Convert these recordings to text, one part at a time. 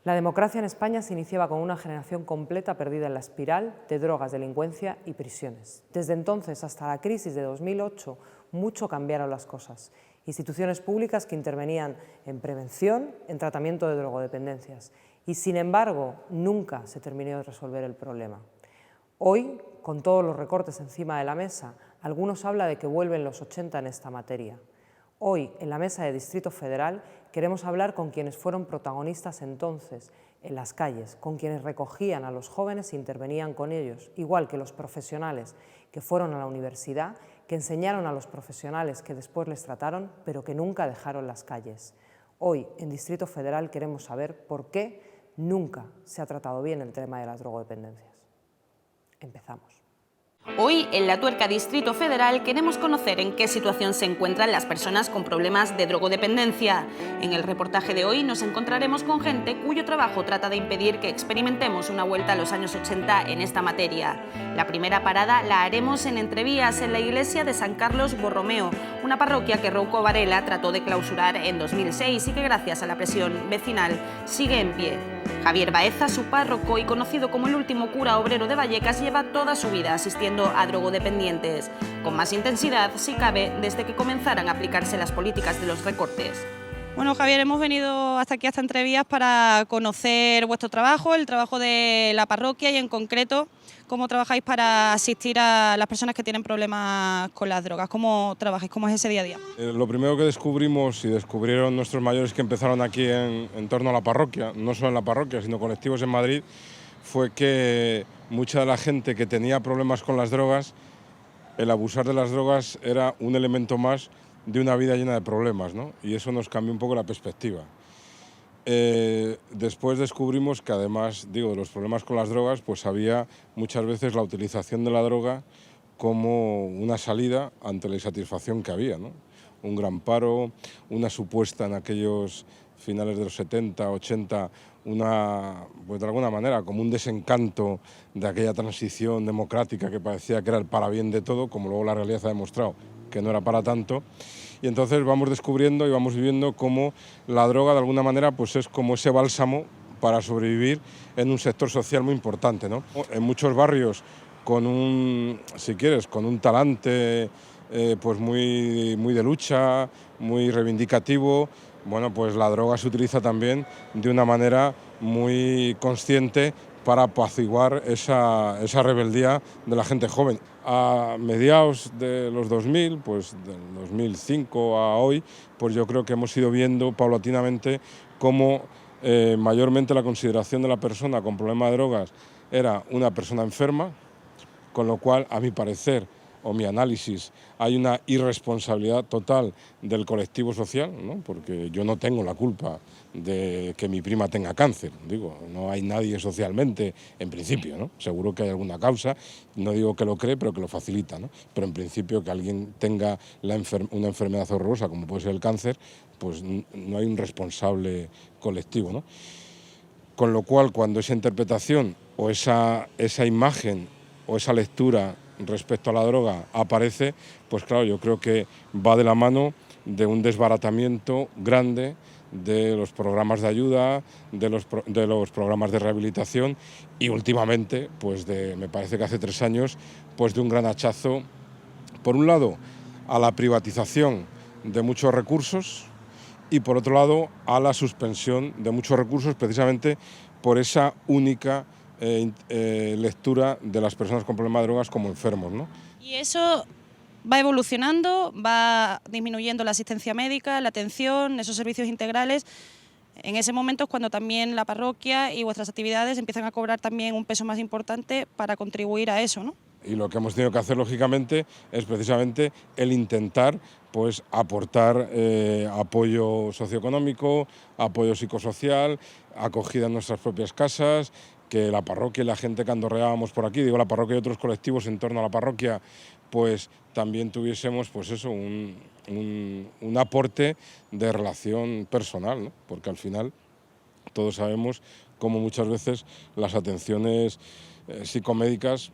La democracia en España se iniciaba con una generación completa perdida en la espiral de drogas, delincuencia y prisiones. Desde entonces hasta la crisis de 2008, mucho cambiaron las cosas. Instituciones públicas que intervenían en prevención, en tratamiento de drogodependencias. Y sin embargo, nunca se terminó de resolver el problema. Hoy, con todos los recortes encima de la mesa, algunos hablan de que vuelven los 80 en esta materia. Hoy, en la mesa de Distrito Federal, queremos hablar con quienes fueron protagonistas entonces en las calles, con quienes recogían a los jóvenes e intervenían con ellos, igual que los profesionales que fueron a la universidad, que enseñaron a los profesionales que después les trataron, pero que nunca dejaron las calles. Hoy, en Distrito Federal, queremos saber por qué nunca se ha tratado bien el tema de las drogodependencias. Empezamos. Hoy, en La Tuerca Distrito Federal, queremos conocer en qué situación se encuentran las personas con problemas de drogodependencia. En el reportaje de hoy nos encontraremos con gente cuyo trabajo trata de impedir que experimentemos una vuelta a los años 80 en esta materia. La primera parada la haremos en Entrevías, en la iglesia de San Carlos Borromeo, una parroquia que Rouco Varela trató de clausurar en 2006 y que gracias a la presión vecinal sigue en pie. Javier Baeza, su párroco y conocido como el último cura obrero de Vallecas, lleva toda su vida asistiendo a drogodependientes, con más intensidad, si cabe, desde que comenzaran a aplicarse las políticas de los recortes. Bueno, Javier, hemos venido hasta aquí, hasta Entrevías, para conocer vuestro trabajo, el trabajo de la parroquia y en concreto cómo trabajáis para asistir a las personas que tienen problemas con las drogas. ¿Cómo trabajáis? ¿Cómo es ese día a día? Lo primero que descubrimos y descubrieron nuestros mayores que empezaron aquí en torno a la parroquia, no solo en la parroquia, sino colectivos en Madrid, fue que mucha de la gente que tenía problemas con las drogas, el abusar de las drogas era un elemento más de una vida llena de problemas, ¿no? Y eso nos cambió un poco la perspectiva. Después descubrimos que además, de los problemas con las drogas, pues había muchas veces la utilización de la droga como una salida ante la insatisfacción que había, ¿no? Un gran paro, una supuesta en aquellos finales de los 70, 80, pues de alguna manera como un desencanto de aquella transición democrática que parecía que era el para bien de todo, como luego la realidad ha demostrado que no era para tanto. Y entonces vamos descubriendo y vamos viviendo cómo la droga de alguna manera pues es como ese bálsamo para sobrevivir en un sector social muy importante, ¿no? En muchos barrios con un, si quieres, con un talante pues muy de lucha, muy reivindicativo, bueno, pues la droga se utiliza también de una manera muy consciente para apaciguar esa rebeldía de la gente joven. A mediados de los 2000, pues del 2005 a hoy, pues yo creo que hemos ido viendo paulatinamente cómo mayormente la consideración de la persona con problema de drogas era una persona enferma, con lo cual, a mi parecer, o mi análisis, hay una irresponsabilidad total del colectivo social, ¿no? Porque yo no tengo la culpa de que mi prima tenga cáncer, no hay nadie socialmente, en principio, ¿no? Seguro que hay alguna causa, no digo que lo cree, pero que lo facilita, ¿no? Pero en principio que alguien tenga una enfermedad horrorosa, como puede ser el cáncer, pues no hay un responsable colectivo, ¿no? Con lo cual, cuando esa interpretación o esa imagen o esa lectura respecto a la droga aparece, pues claro, yo creo que va de la mano de un desbaratamiento grande de los programas de ayuda, de los programas de rehabilitación y últimamente, pues me parece que hace 3 años, pues de un gran hachazo, por un lado, a la privatización de muchos recursos y por otro lado, a la suspensión de muchos recursos precisamente por esa única lectura de las personas con problemas de drogas como enfermos, ¿no? Y eso va evolucionando, va disminuyendo la asistencia médica, la atención, esos servicios integrales. En ese momento es cuando también la parroquia y vuestras actividades empiezan a cobrar también un peso más importante para contribuir a eso, ¿no? Y lo que hemos tenido que hacer, lógicamente, es precisamente el intentar pues, aportar apoyo socioeconómico, apoyo psicosocial, acogida en nuestras propias casas, que la parroquia y la gente que andorreábamos por aquí, la parroquia y otros colectivos en torno a la parroquia, pues también tuviésemos pues eso, un aporte de relación personal, ¿no? Porque al final todos sabemos cómo muchas veces las atenciones psicomédicas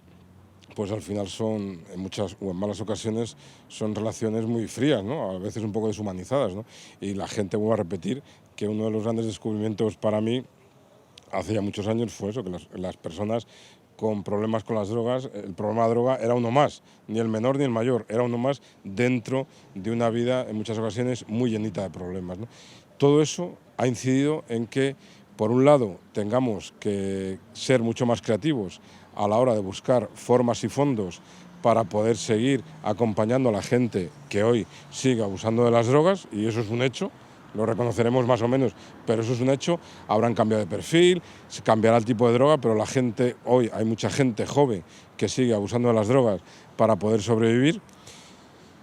pues al final son, en muchas o en malas ocasiones, son relaciones muy frías, ¿no? A veces un poco deshumanizadas, ¿no? Y la gente, vuelvo a repetir, que uno de los grandes descubrimientos para mí hace ya muchos años fue eso, que las personas con problemas con las drogas, el problema de la droga era uno más, ni el menor ni el mayor, era uno más dentro de una vida en muchas ocasiones muy llenita de problemas, ¿no? Todo eso ha incidido en que, por un lado, tengamos que ser mucho más creativos a la hora de buscar formas y fondos para poder seguir acompañando a la gente que hoy sigue abusando de las drogas, y eso es un hecho. Lo reconoceremos más o menos, pero eso es un hecho. Habrán cambiado de perfil, se cambiará el tipo de droga, pero la gente, hoy hay mucha gente joven que sigue abusando de las drogas para poder sobrevivir.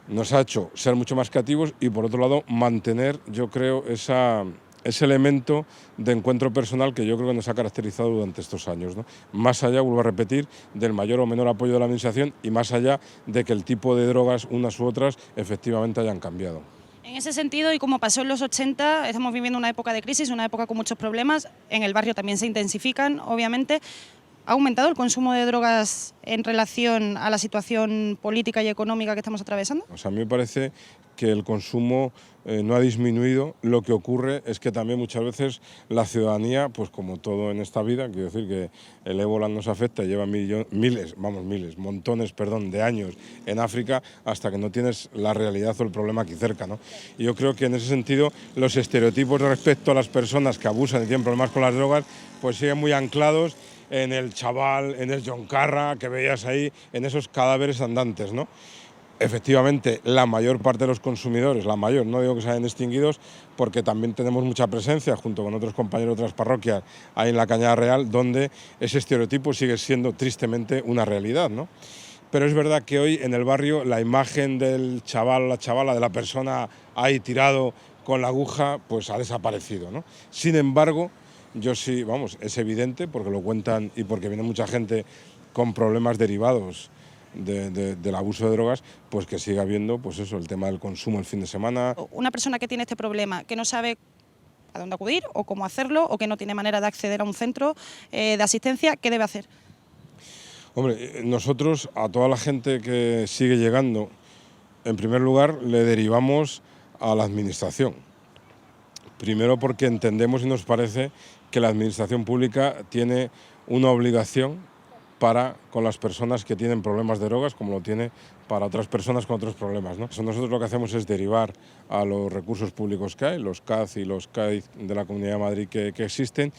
Nos ha hecho ser mucho más creativos y, por otro lado, mantener, yo creo, ese elemento de encuentro personal que yo creo que nos ha caracterizado durante estos años, ¿no? Más allá, vuelvo a repetir, del mayor o menor apoyo de la Administración y más allá de que el tipo de drogas, unas u otras, efectivamente hayan cambiado. En ese sentido, y como pasó en los 80, estamos viviendo una época de crisis, una época con muchos problemas. En el barrio también se intensifican, obviamente. ¿Ha aumentado el consumo de drogas en relación a la situación política y económica que estamos atravesando? O sea, a mí me parece que el consumo no ha disminuido. Lo que ocurre es que también muchas veces la ciudadanía, pues como todo en esta vida, quiero decir que el ébola nos afecta, lleva montones de años en África hasta que no tienes la realidad o el problema aquí cerca, ¿no? Y yo creo que en ese sentido los estereotipos respecto a las personas que abusan y tienen problemas con las drogas, pues siguen muy anclados en el chaval, en el John Carra que veías ahí, en esos cadáveres andantes, ¿no? Efectivamente, la mayor parte de los consumidores, la mayor, no digo que se hayan extinguidos, porque también tenemos mucha presencia, junto con otros compañeros de otras parroquias, ahí en la Cañada Real, donde ese estereotipo sigue siendo tristemente una realidad, ¿no? Pero es verdad que hoy en el barrio la imagen del chaval o la chavala, de la persona ahí tirado con la aguja, pues ha desaparecido, ¿no? Sin embargo, yo sí, es evidente, porque lo cuentan y porque viene mucha gente con problemas derivados del abuso de drogas, pues que siga habiendo, pues eso, el tema del consumo el fin de semana. Una persona que tiene este problema, que no sabe a dónde acudir o cómo hacerlo, o que no tiene manera de acceder a un centro de asistencia, ¿qué debe hacer? Hombre, nosotros a toda la gente que sigue llegando, en primer lugar le derivamos a la Administración. Primero porque entendemos y nos parece que la Administración pública tiene una obligación para con las personas que tienen problemas de drogas, como lo tiene para otras personas con otros problemas, ¿no? Nosotros lo que hacemos es derivar a los recursos públicos que hay, los CAZ y los CAID de la Comunidad de Madrid que existen,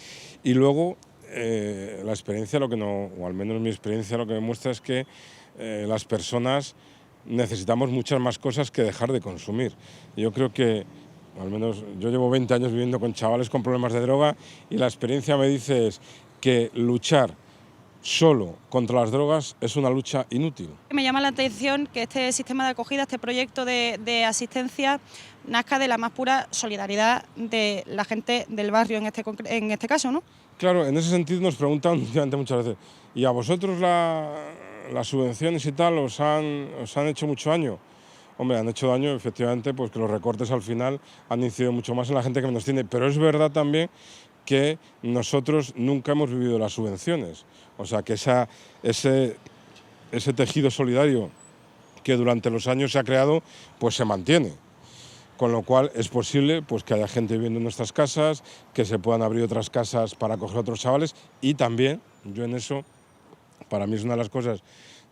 y luego la experiencia, o al menos mi experiencia, lo que demuestra es que las personas necesitamos muchas más cosas que dejar de consumir. Yo creo que, al menos yo llevo 20 años viviendo con chavales con problemas de droga, y la experiencia me dice es que luchar solo contra las drogas es una lucha inútil. Me llama la atención que este sistema de acogida, este proyecto de asistencia, nazca de la más pura solidaridad de la gente del barrio en este caso, ¿no? Claro, en ese sentido nos preguntan últimamente muchas veces, ¿y a vosotros las subvenciones y tal os han hecho mucho daño? Hombre, han hecho daño, efectivamente, pues que los recortes al final han incidido mucho más en la gente que menos tiene, pero es verdad también que nosotros nunca hemos vivido las subvenciones. O sea, que ese tejido solidario que durante los años se ha creado, pues se mantiene. Con lo cual es posible pues, que haya gente viviendo en nuestras casas, que se puedan abrir otras casas para acoger a otros chavales, y también, yo en eso, para mí es una de las cosas,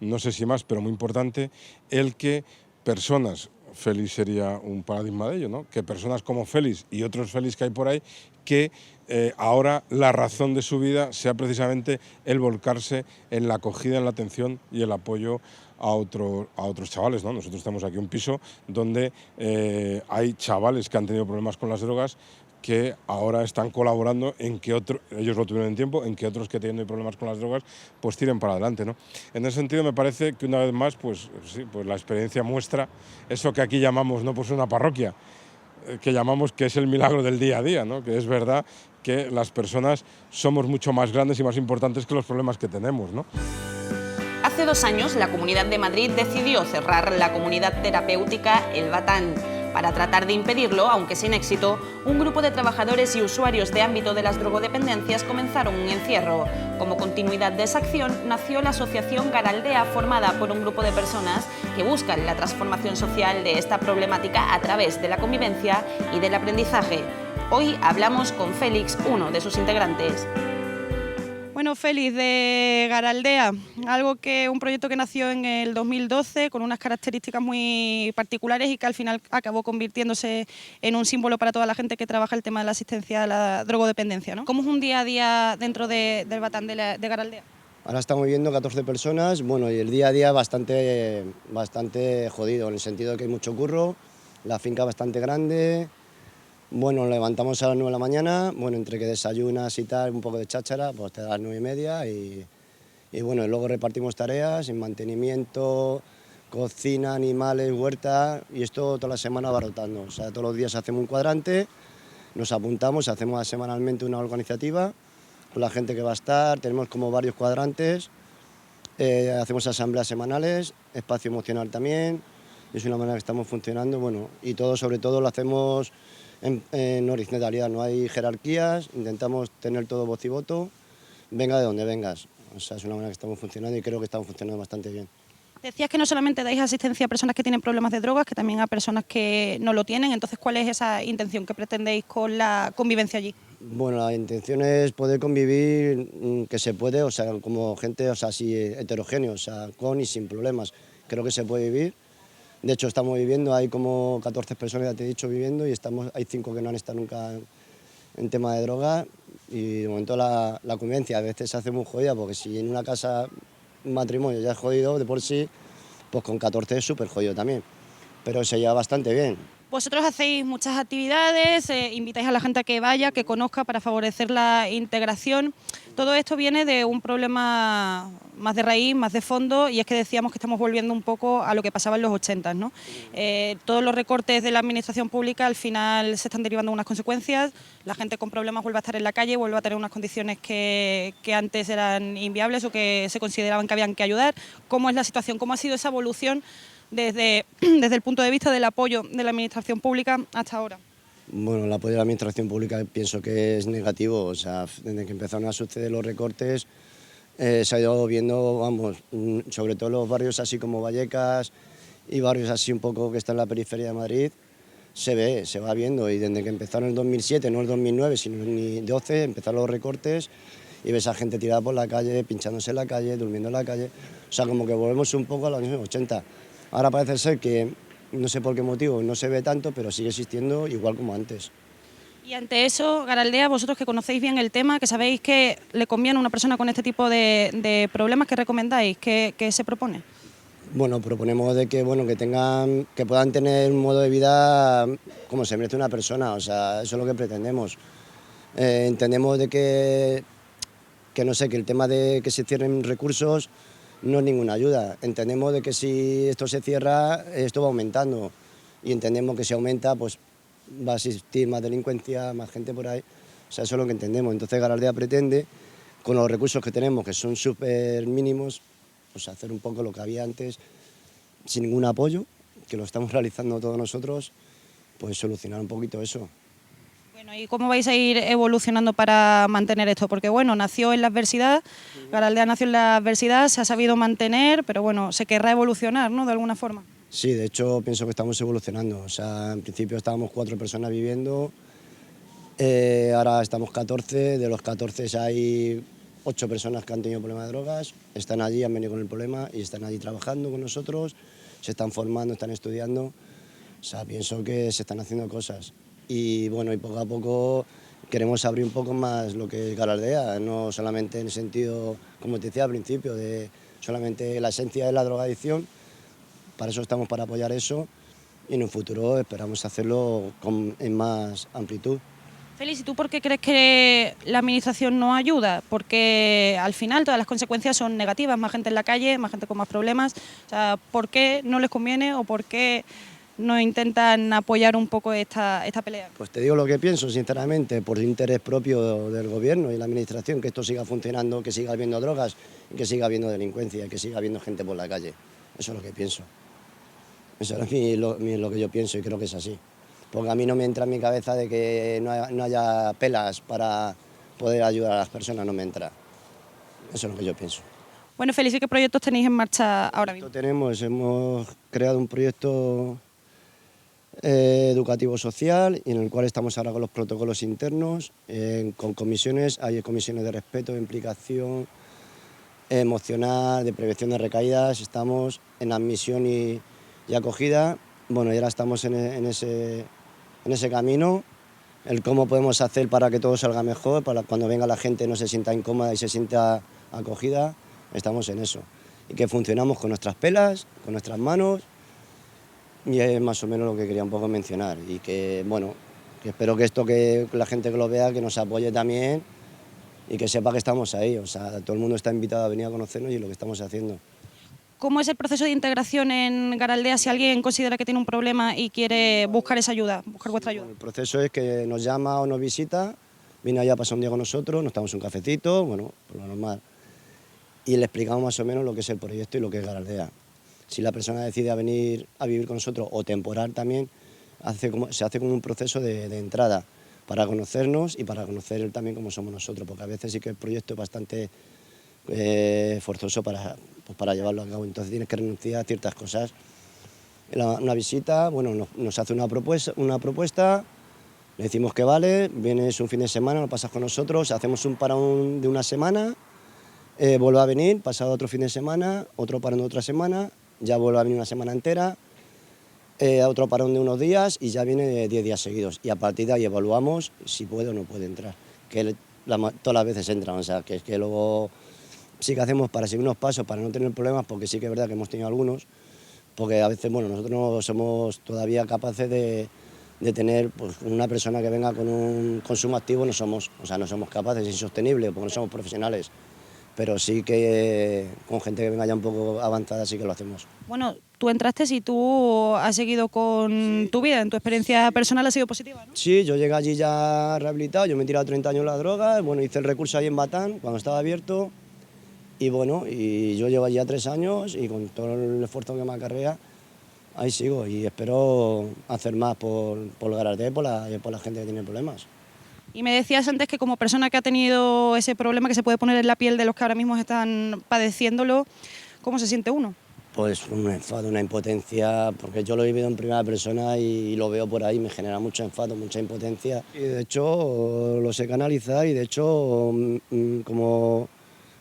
no sé si más, pero muy importante, el que personas, Félix sería un paradigma de ello, ¿no? Que personas como Félix y otros Félix que hay por ahí, que ahora la razón de su vida sea precisamente el volcarse en la acogida, en la atención y el apoyo a otros chavales, ¿no? Nosotros tenemos aquí un piso donde hay chavales que han tenido problemas con las drogas, que ahora están colaborando en que ellos lo tuvieron en tiempo, en que otros que tienen problemas con las drogas pues tiren para adelante, ¿no? En ese sentido me parece que una vez más pues la experiencia muestra eso que aquí llamamos no pues una parroquia, que llamamos que es el milagro del día a día, ¿no? Que es verdad que las personas somos mucho más grandes y más importantes que los problemas que tenemos, ¿no? Hace 2 años la Comunidad de Madrid decidió cerrar la comunidad terapéutica El Batán. Para tratar de impedirlo, aunque sin éxito, un grupo de trabajadores y usuarios de ámbito de las drogodependencias comenzaron un encierro. Como continuidad de esa acción, nació la asociación Garaldea, formada por un grupo de personas que buscan la transformación social de esta problemática a través de la convivencia y del aprendizaje. Hoy hablamos con Félix, uno de sus integrantes. Bueno, Félix, de Garaldea, un proyecto que nació en el 2012 con unas características muy particulares y que al final acabó convirtiéndose en un símbolo para toda la gente que trabaja el tema de la asistencia a la drogodependencia, ¿no? ¿Cómo es un día a día dentro del Batán de Garaldea? Ahora estamos viendo 14 personas, bueno, y el día a día bastante jodido, en el sentido de que hay mucho curro, la finca bastante grande. Bueno, nos levantamos a las 9 de la mañana, bueno, entre que desayunas y tal, un poco de cháchara, pues te da las 9:30 y bueno, luego repartimos tareas en mantenimiento, cocina, animales, huerta, y esto toda la semana va rotando. O sea, todos los días hacemos un cuadrante, nos apuntamos, hacemos semanalmente una organizativa con la gente que va a estar, tenemos como varios cuadrantes, hacemos asambleas semanales, espacio emocional también, y es una manera que estamos funcionando, bueno, y todo, sobre todo, lo hacemos en horizontalidad, no hay jerarquías, intentamos tener todo voz y voto, venga de donde vengas. O sea, es una manera que estamos funcionando y creo que estamos funcionando bastante bien. Decías que no solamente dais asistencia a personas que tienen problemas de drogas, que también a personas que no lo tienen. Entonces, ¿cuál es esa intención que pretendéis con la convivencia allí? Bueno, la intención es poder convivir, que se puede, o sea, como gente, o sea, así heterogéneo, o sea, con y sin problemas. Creo que se puede vivir. De hecho, estamos viviendo, hay como 14 personas, ya te he dicho, viviendo, y hay 5 que no han estado nunca en tema de droga, y de momento la convivencia a veces se hace muy jodida, porque si en una casa, un matrimonio ya es jodido de por sí, pues con 14 es súper jodido también, pero se lleva bastante bien. Vosotros hacéis muchas actividades, invitáis a la gente a que vaya, que conozca para favorecer la integración. Todo esto viene de un problema más de raíz, más de fondo, y es que decíamos que estamos volviendo un poco a lo que pasaba en los 80, ¿no? Todos los recortes de la administración pública al final se están derivando unas consecuencias, la gente con problemas vuelve a estar en la calle, vuelve a tener unas condiciones que antes eran inviables o que se consideraban que habían que ayudar. ¿Cómo es la situación? ¿Cómo ha sido esa evolución desde el punto de vista del apoyo de la administración pública hasta ahora? Bueno, el apoyo de la administración pública pienso que es negativo, o sea, desde que empezaron a suceder los recortes se ha ido viendo, vamos, sobre todo los barrios así como Vallecas y barrios así un poco que están en la periferia de Madrid, se va viendo, y desde que empezaron en el 2007, no el 2009, sino en el 2012, empezaron los recortes y ves a gente tirada por la calle, pinchándose en la calle, durmiendo en la calle, o sea, como que volvemos un poco a los años 80. Ahora parece ser que, no sé por qué motivo, no se ve tanto, pero sigue existiendo igual como antes. Y ante eso, Garaldea, vosotros que conocéis bien el tema, que sabéis que le conviene a una persona con este tipo de problemas, ¿qué recomendáis? ¿Qué se propone? Bueno, proponemos de que, bueno, que puedan tener un modo de vida como se merece una persona, o sea, eso es lo que pretendemos. Entendemos de que no sé, que el tema de que se cierren recursos no es ninguna ayuda. Entendemos de que si esto se cierra, esto va aumentando, y entendemos que si aumenta, pues va a existir más delincuencia, más gente por ahí. O sea, eso es lo que entendemos. Entonces Garaldea pretende, con los recursos que tenemos, que son súper mínimos, pues hacer un poco lo que había antes, sin ningún apoyo, que lo estamos realizando todos nosotros, pues solucionar un poquito eso. Bueno, ¿y cómo vais a ir evolucionando para mantener esto? Porque bueno, nació en la adversidad, Garaldea nació en la adversidad, se ha sabido mantener, pero bueno, se querrá evolucionar, ¿no?, de alguna forma. Sí, de hecho pienso que estamos evolucionando. O sea, en principio estábamos 4 personas viviendo, ahora estamos 14, de los 14 hay 8 personas que han tenido problemas de drogas, están allí, han venido con el problema y están allí trabajando con nosotros, se están formando, están estudiando. O sea, pienso que se están haciendo cosas. Y bueno, y poco a poco queremos abrir un poco más lo que es Garaldea, no solamente en el sentido, como te decía al principio, de solamente la esencia de la drogadicción. Para eso estamos, para apoyar eso, y en un futuro esperamos hacerlo en más amplitud. Félix, ¿y tú por qué crees que la administración no ayuda? Porque al final todas las consecuencias son negativas, más gente en la calle, más gente con más problemas. O sea, ¿por qué no les conviene o por qué no intentan apoyar un poco esta pelea? Pues te digo lo que pienso, sinceramente, por interés propio del gobierno y la administración, que esto siga funcionando, que siga habiendo drogas, que siga habiendo delincuencia, que siga habiendo gente por la calle. Eso es lo que pienso. Eso es lo que yo pienso, y creo que es así. Porque a mí no me entra en mi cabeza de que no haya pelas para poder ayudar a las personas, no me entra. Eso es lo que yo pienso. Bueno, Félix, ¿qué proyectos tenéis en marcha ahora mismo? Hemos creado un proyecto educativo-social, y en el cual estamos ahora con los protocolos internos, con comisiones, hay comisiones de respeto, de implicación emocional, de prevención de recaídas, estamos en admisión y acogida. Bueno, y ahora estamos en ese camino, el cómo podemos hacer para que todo salga mejor, para cuando venga la gente no se sienta incómoda y se sienta acogida, estamos en eso. Y que funcionamos con nuestras pelas, con nuestras manos, y es más o menos lo que quería un poco mencionar. Y que, bueno, que espero que esto, que la gente que lo vea, que nos apoye también y que sepa que estamos ahí. O sea, todo el mundo está invitado a venir a conocernos y lo que estamos haciendo. ¿Cómo es el proceso de integración en Garaldea si alguien considera que tiene un problema y quiere buscar esa ayuda, buscar vuestra ayuda? Bueno, el proceso es que nos llama o nos visita, viene allá a pasar un día con nosotros, nos tomamos un cafecito, bueno, por lo normal, y le explicamos más o menos lo que es el proyecto y lo que es Garaldea. Si la persona decide venir a vivir con nosotros o temporal también, se hace como un proceso de entrada para conocernos y para conocer él también cómo somos nosotros, porque a veces sí que el proyecto es bastante forzoso para llevarlo a cabo, entonces tienes que renunciar a ciertas cosas. Una visita, bueno, nos hace una propuesta, le decimos que vale, vienes un fin de semana, lo pasas con nosotros, hacemos un parón de una semana, vuelve a venir, pasa otro fin de semana, otro parón de otra semana, ya vuelve a venir una semana entera, otro parón de unos días y ya viene 10 días seguidos. Y a partir de ahí evaluamos si puede o no puede entrar, que todas las veces entran, o sea, que es que luego sí que hacemos para seguir unos pasos, para no tener problemas, porque sí que es verdad que hemos tenido algunos, porque a veces, bueno, nosotros no somos todavía capaces de tener pues, una persona que venga con un consumo activo, no somos capaces, es insostenible, porque no somos profesionales. Pero sí que con gente que venga ya un poco avanzada sí que lo hacemos. Bueno, tú entraste y tú has seguido con tu vida, en tu experiencia personal ha sido positiva, ¿no? Sí, yo llegué allí ya rehabilitado, yo me he tirado 30 años la droga, bueno, hice el recurso ahí en Batán cuando estaba abierto y bueno, y yo llevo allí ya 3 años y con todo el esfuerzo que me acarrea, ahí sigo y espero hacer más por Garaldea y por la gente que tiene problemas. Y me decías antes que como persona que ha tenido ese problema que se puede poner en la piel de los que ahora mismo están padeciéndolo, ¿cómo se siente uno? Pues un enfado, una impotencia, porque yo lo he vivido en primera persona y lo veo por ahí, me genera mucho enfado, mucha impotencia. Y de hecho lo sé canalizar y de hecho como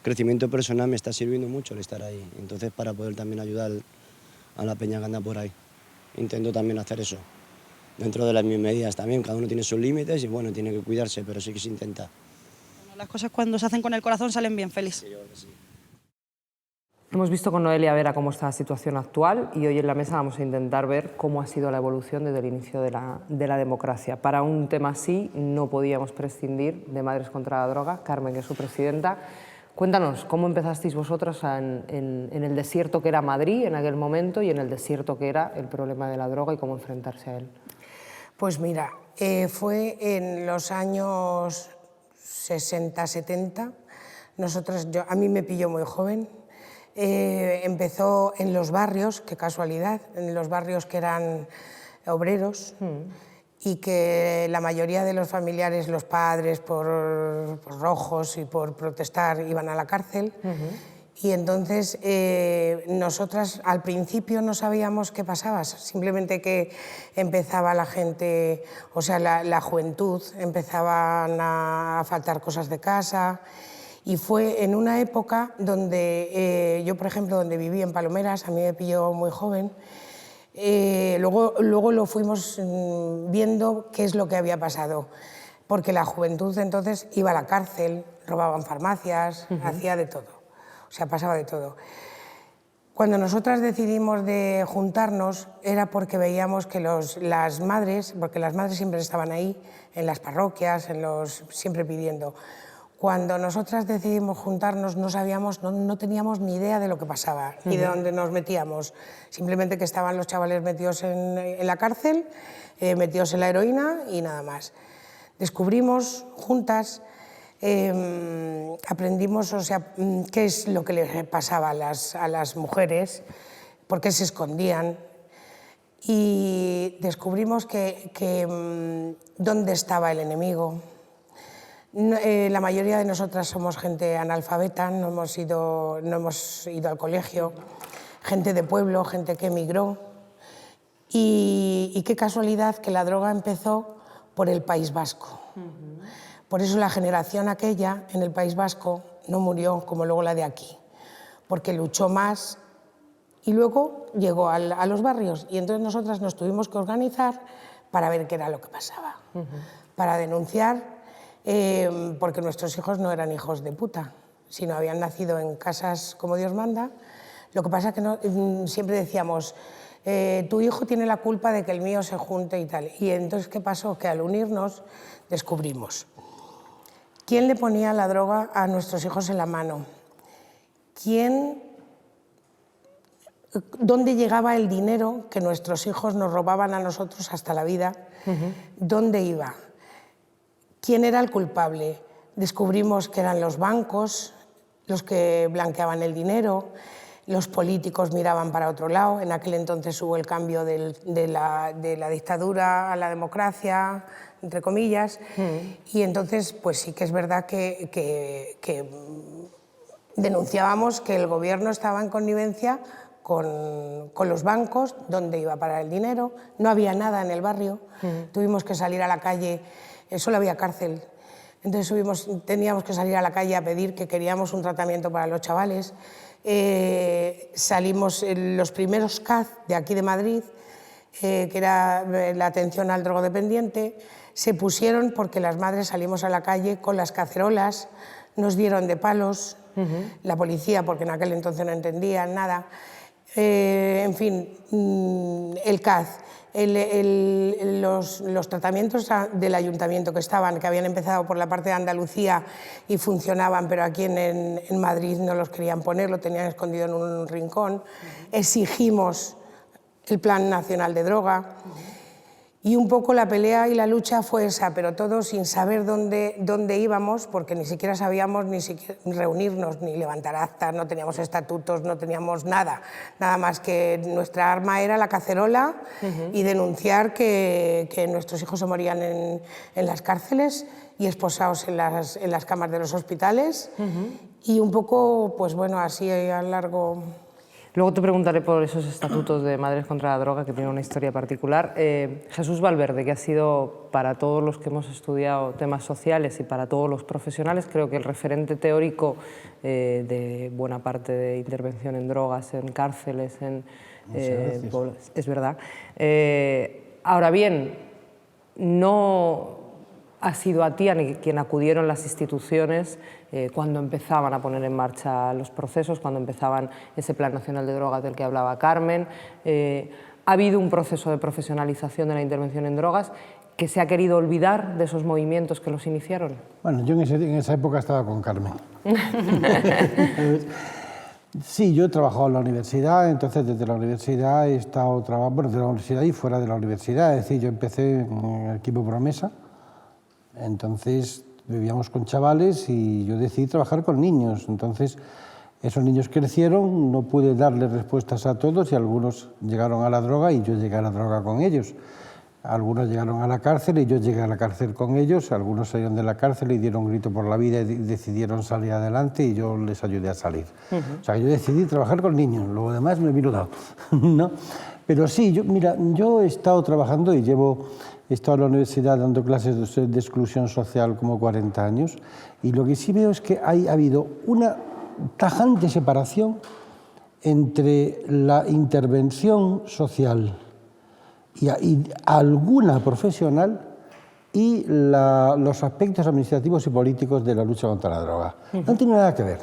crecimiento personal me está sirviendo mucho el estar ahí. Entonces para poder también ayudar a la peña que anda por ahí, intento también hacer eso. Dentro de las mis medidas también, cada uno tiene sus límites y bueno, tiene que cuidarse, pero sí que se intenta. Bueno, las cosas cuando se hacen con el corazón salen bien, Félix. Sí, yo creo que sí. Hemos visto con Noelia Vera cómo está la situación actual y hoy en la mesa vamos a intentar ver cómo ha sido la evolución desde el inicio de la democracia. Para un tema así no podíamos prescindir de Madres contra la Droga. Carmen, que es su presidenta. Cuéntanos, ¿cómo empezasteis vosotras en el desierto que era Madrid en aquel momento y en el desierto que era el problema de la droga y cómo enfrentarse a él? Pues mira, fue en los años 60, 70. A mí me pilló muy joven. Empezó en los barrios, qué casualidad, en los barrios que eran obreros y que la mayoría de los familiares, los padres, por rojos y por protestar, iban a la cárcel. Y entonces nosotras al principio no sabíamos qué pasaba, simplemente que empezaba la gente, o sea, la juventud, empezaban a faltar cosas de casa. Y fue en una época donde yo, por ejemplo, donde viví en Palomeras, a mí me pilló muy joven, luego lo fuimos viendo qué es lo que había pasado, porque la juventud entonces iba a la cárcel, robaban farmacias, hacía de todo, o sea, pasaba de todo. Cuando nosotras decidimos de juntarnos era porque veíamos que las madres, porque las madres siempre estaban ahí, en las parroquias, siempre pidiendo. Cuando nosotras decidimos juntarnos no sabíamos, no teníamos ni idea de lo que pasaba ni de dónde nos metíamos. Simplemente que estaban los chavales metidos en la cárcel, metidos en la heroína y nada más. Descubrimos juntas, aprendimos, o sea, qué es lo que les pasaba a las mujeres, por qué se escondían y descubrimos dónde estaba el enemigo. La mayoría de nosotras somos gente analfabeta, no hemos ido al colegio, gente de pueblo, gente que emigró Y qué casualidad que la droga empezó por el País Vasco. Por eso la generación aquella en el País Vasco no murió como luego la de aquí, porque luchó más y luego llegó a los barrios. Y entonces nosotras nos tuvimos que organizar para ver qué era lo que pasaba, para denunciar, porque nuestros hijos no eran hijos de puta, sino habían nacido en casas como Dios manda. Lo que pasa es que siempre decíamos, tu hijo tiene la culpa de que el mío se junte y tal. Y entonces, ¿qué pasó? Que al unirnos descubrimos quién le ponía la droga a nuestros hijos en la mano, dónde llegaba el dinero que nuestros hijos nos robaban a nosotros hasta la vida, dónde iba, quién era el culpable. Descubrimos que eran los bancos los que blanqueaban el dinero, los políticos miraban para otro lado. En aquel entonces hubo el cambio de la dictadura a la democracia, entre comillas, y entonces pues sí que es verdad que denunciábamos que el gobierno estaba en connivencia con los bancos, dónde iba a parar el dinero. No había nada en el barrio, tuvimos que salir a la calle, solo había cárcel. Entonces teníamos que salir a la calle a pedir que queríamos un tratamiento para los chavales. Salimos los primeros CAZ de aquí de Madrid, que era la atención al drogodependiente, se pusieron porque las madres salimos a la calle con las cacerolas, nos dieron de palos, la policía, porque en aquel entonces no entendían nada. En fin, el CAZ, los tratamientos del ayuntamiento que habían empezado por la parte de Andalucía y funcionaban, pero aquí en Madrid no los querían poner, lo tenían escondido en un rincón. Exigimos el Plan Nacional de Droga y un poco la pelea y la lucha fue esa, pero todo sin saber dónde íbamos, porque ni siquiera sabíamos ni siquiera reunirnos, ni levantar actas, no teníamos estatutos, no teníamos nada más que nuestra arma era la cacerola y denunciar que nuestros hijos se morían en las cárceles y esposados en las camas de los hospitales y un poco, pues bueno, así a largo. Luego te preguntaré por esos estatutos de Madres contra la Droga, que tienen una historia particular. Jesús Valverde, que ha sido para todos los que hemos estudiado temas sociales y para todos los profesionales, creo que el referente teórico de buena parte de intervención en drogas, en cárceles, es verdad. Ahora bien, no ha sido a ti a quien acudieron las instituciones cuando empezaban a poner en marcha los procesos, cuando empezaban ese Plan Nacional de Drogas del que hablaba Carmen. Ha habido un proceso de profesionalización de la intervención en drogas que se ha querido olvidar de esos movimientos que los iniciaron. Bueno, yo en esa época estaba con Carmen. Sí, yo he trabajado en la universidad, entonces desde la universidad he estado trabajando, bueno, desde la universidad y fuera de la universidad, es decir, yo empecé en el equipo Promesa. Entonces vivíamos con chavales y yo decidí trabajar con niños. Entonces esos niños crecieron, no pude darles respuestas a todos y algunos llegaron a la droga y yo llegué a la droga con ellos. Algunos llegaron a la cárcel y yo llegué a la cárcel con ellos. Algunos salieron de la cárcel y dieron un grito por la vida y decidieron salir adelante y yo les ayudé a salir. O sea, yo decidí trabajar con niños, lo demás me vino dado, ¿no? Pero sí, yo he estado trabajando y he estado en la universidad dando clases de exclusión social como 40 años y lo que sí veo es que ha habido una tajante separación entre la intervención social y alguna profesional y los aspectos administrativos y políticos de la lucha contra la droga. No tiene nada que ver.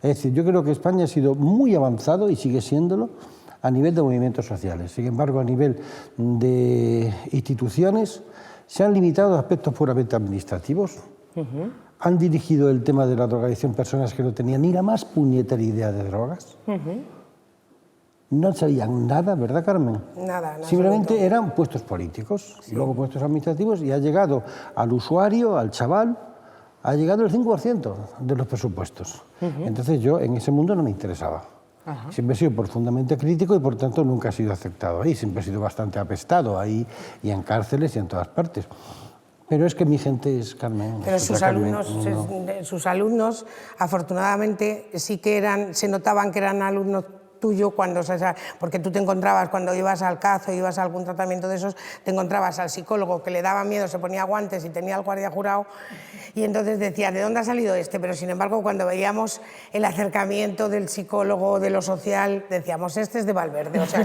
Es decir, yo creo que España ha sido muy avanzado y sigue siéndolo a nivel de movimientos sociales. Sin embargo, a nivel de instituciones se han limitado a aspectos puramente administrativos. Han dirigido el tema de la drogadicción personas que no tenían ni la más puñetera idea de drogas. No sabían nada, ¿verdad, Carmen? Nada. Simplemente eran puestos políticos, sí. Luego puestos administrativos y ha llegado al usuario, al chaval, ha llegado el 5% de los presupuestos. Entonces yo en ese mundo no me interesaba. Siempre he sido profundamente crítico y por tanto nunca he sido aceptado ahí, siempre he sido bastante apestado ahí y en cárceles y en todas partes. Pero es que mi gente es Carmen. Pero sus alumnos, afortunadamente, sí que se notaban que eran alumnos tuyo cuando, porque tú te encontrabas cuando ibas al CAZ o ibas a algún tratamiento de esos, te encontrabas al psicólogo que le daba miedo, se ponía guantes y tenía el guardia jurado, y entonces decías, ¿de dónde ha salido este? Pero sin embargo, cuando veíamos el acercamiento del psicólogo, de lo social, decíamos, este es de Valverde. O sea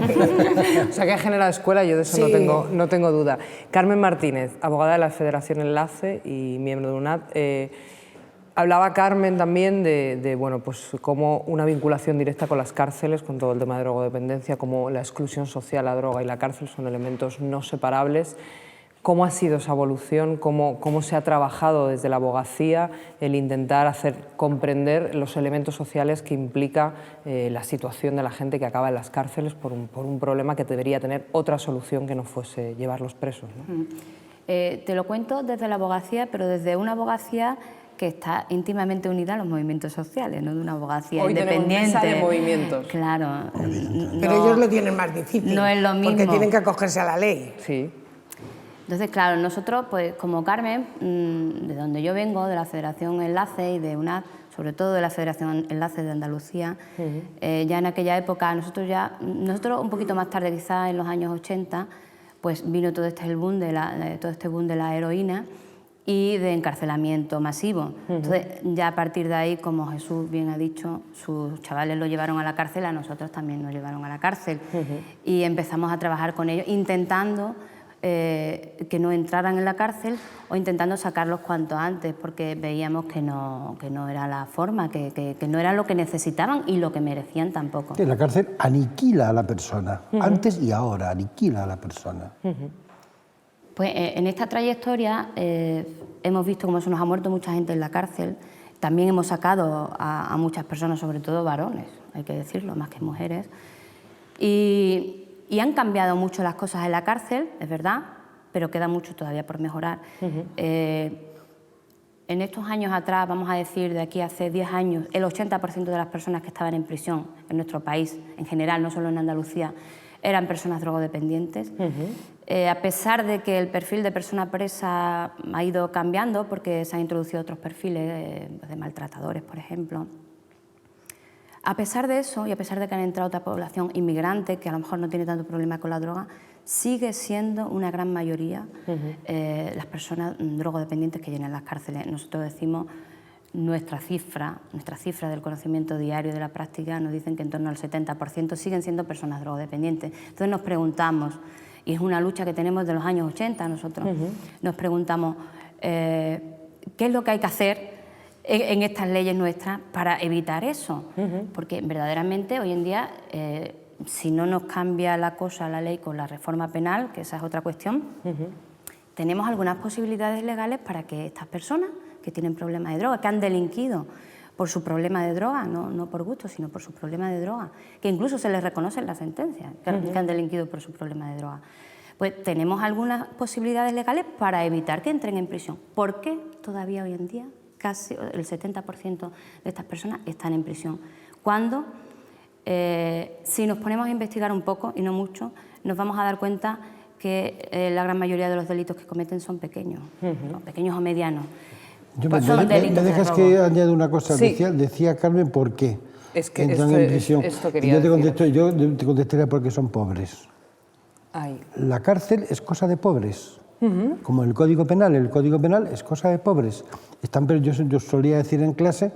que ha generado escuela, yo de eso sí. no tengo duda. Carmen Martínez, abogada de la Federación Enlace y miembro de UNAD. Hablaba Carmen también de bueno, pues cómo una vinculación directa con las cárceles, con todo el tema de drogodependencia, como la exclusión social, la droga y la cárcel son elementos no separables. ¿Cómo ha sido esa evolución? ¿Cómo se ha trabajado desde la abogacía el intentar hacer comprender los elementos sociales que implica la situación de la gente que acaba en las cárceles por un problema que debería tener otra solución que no fuese llevarlos presos, ¿no? Te lo cuento desde la abogacía, pero desde una abogacía que está íntimamente unida a los movimientos sociales, no de una abogacía independiente. Hoy tenemos mesa de movimientos. Claro. Pero ellos lo tienen más difícil. No es lo mismo. Porque tienen que acogerse a la ley. Sí. Entonces, claro, nosotros, pues como Carmen, de donde yo vengo, de la Federación Enlace y de UNAD, sobre todo de la Federación Enlace de Andalucía, ya en aquella época, nosotros un poquito más tarde, quizás en los años 80, pues vino todo este boom de la heroína y de encarcelamiento masivo. Entonces, ya a partir de ahí, como Jesús bien ha dicho, sus chavales lo llevaron a la cárcel, a nosotros también nos llevaron a la cárcel. Y empezamos a trabajar con ellos, intentando que no entraran en la cárcel o intentando sacarlos cuanto antes, porque veíamos que no era la forma, que no era lo que necesitaban y lo que merecían tampoco. La cárcel aniquila a la persona, antes y ahora, aniquila a la persona. Pues en esta trayectoria hemos visto cómo se nos ha muerto mucha gente en la cárcel. También hemos sacado a muchas personas, sobre todo varones, hay que decirlo, más que mujeres. Y han cambiado mucho las cosas en la cárcel, es verdad, pero queda mucho todavía por mejorar. En estos años atrás, vamos a decir, de aquí a hace 10 años, el 80% de las personas que estaban en prisión en nuestro país, en general, no solo en Andalucía, eran personas drogodependientes. A pesar de que el perfil de persona presa ha ido cambiando, porque se han introducido otros perfiles de maltratadores, por ejemplo. A pesar de eso, y a pesar de que han entrado otra población inmigrante, que a lo mejor no tiene tanto problema con la droga, sigue siendo una gran mayoría las personas drogodependientes que llenan las cárceles. Nosotros decimos, nuestra cifra del conocimiento diario de la práctica nos dicen que en torno al 70% siguen siendo personas drogodependientes. Entonces nos preguntamos, y es una lucha que tenemos de los años 80 nosotros, nos preguntamos qué es lo que hay que hacer en estas leyes nuestras para evitar eso, porque verdaderamente hoy en día, si no nos cambia la cosa, la ley, con la reforma penal, que esa es otra cuestión, tenemos algunas posibilidades legales para que estas personas que tienen problemas de droga, que han delinquido por su problema de droga, no por gusto, sino por su problema de droga, que incluso se les reconoce en la sentencia, que han delinquido por su problema de droga, pues tenemos algunas posibilidades legales para evitar que entren en prisión. ¿Por qué todavía hoy en día casi el 70% de estas personas están en prisión? Cuando, si nos ponemos a investigar un poco, y no mucho, nos vamos a dar cuenta que la gran mayoría de los delitos que cometen son pequeños, pequeños o medianos. ¿Me dejas que añada una cosa? Sí. Decía Carmen, ¿por qué entran en prisión? Esto Y quería yo te contestaría porque son pobres. Ay. La cárcel es cosa de pobres. Como el Código Penal es cosa de pobres. Yo solía decir en clase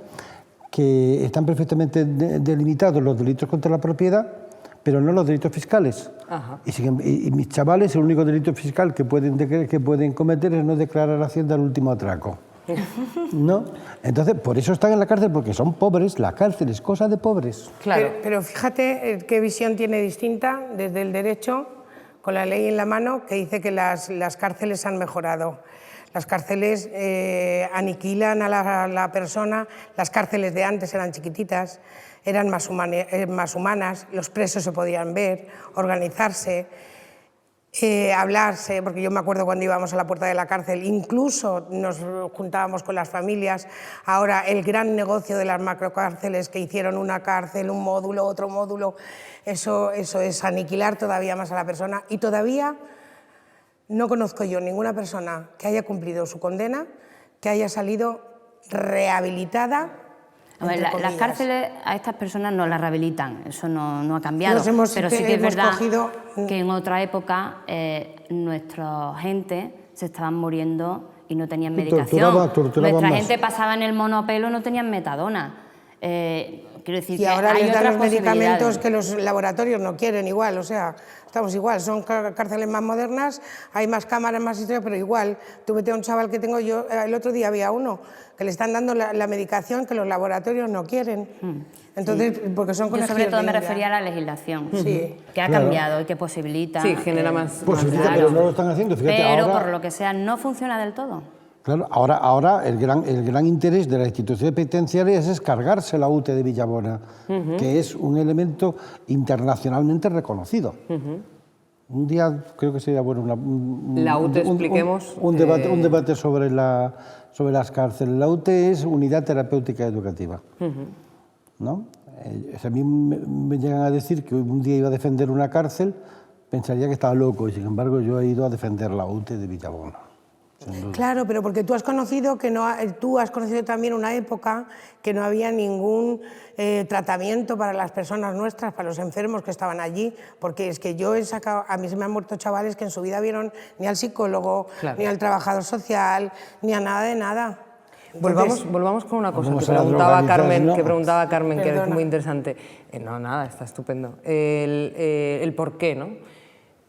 que están perfectamente delimitados los delitos contra la propiedad, pero no los delitos fiscales. Y mis chavales, el único delito fiscal que pueden cometer es no declarar a Hacienda el último atraco. ¿No? Entonces, por eso están en la cárcel, porque son pobres. La cárcel es cosa de pobres. Claro. Pero fíjate qué visión tiene distinta desde el derecho, con la ley en la mano, que dice que las cárceles han mejorado. Las cárceles aniquilan a la persona. Las cárceles de antes eran chiquititas, eran más humanas, los presos se podían ver, organizarse, hablarse, porque yo me acuerdo cuando íbamos a la puerta de la cárcel, incluso nos juntábamos con las familias. Ahora el gran negocio de las macrocárceles, que hicieron una cárcel, un módulo, otro módulo, eso es aniquilar todavía más a la persona. Y todavía no conozco yo ninguna persona que haya cumplido su condena, que haya salido rehabilitada A ver, entre las comillas. cárceles a estas personas no las rehabilitan, eso no ha cambiado, Nos hemos- pero sí que es hemos verdad cogido- que en otra época nuestra gente se estaban muriendo y no tenían Y medicación. torturaban Nuestra más. gente pasaba en el monopelo y no tenían metadona. Quiero decir Y que ahora hay les dan otras los medicamentos posibilidades. que los laboratorios no quieren igual, o sea, estamos igual, son cárceles más modernas, hay más cámaras, más historias, pero igual, tú vete a un chaval que tengo yo, el otro día había uno, que le están dando la medicación que los laboratorios no quieren, entonces, porque son Yo colegios sobre todo de me India. refería a la legislación, Sí. que ha Claro. cambiado y que posibilita... Sí, genera más... Posibilita, claro. pero no lo están haciendo. Fíjate, Pero ahora, por lo que sea no funciona del todo. claro, ahora el gran interés de las instituciones penitenciarias es cargarse la UTE de Villabona, que es un elemento internacionalmente reconocido. Un día creo que sería bueno La UTE, expliquemos, un debate sobre las cárceles. La UTE es Unidad Terapéutica Educativa, ¿no? Si a mí me llegan a decir que un día iba a defender una cárcel, pensaría que estaba loco, y sin embargo yo he ido a defender la UTE de Villabona. Claro, pero porque tú has conocido también una época que no había ningún tratamiento para las personas nuestras, para los enfermos que estaban allí, porque es que yo he sacado, a mí se me han muerto chavales que en su vida vieron ni al psicólogo, Claro. ni al trabajador social, ni a nada de nada. Volvamos con una cosa Volvemos que a la preguntaba drogadicción, Carmen, ¿no? que es Perdona. muy interesante. No, nada, está estupendo. El por qué, ¿no?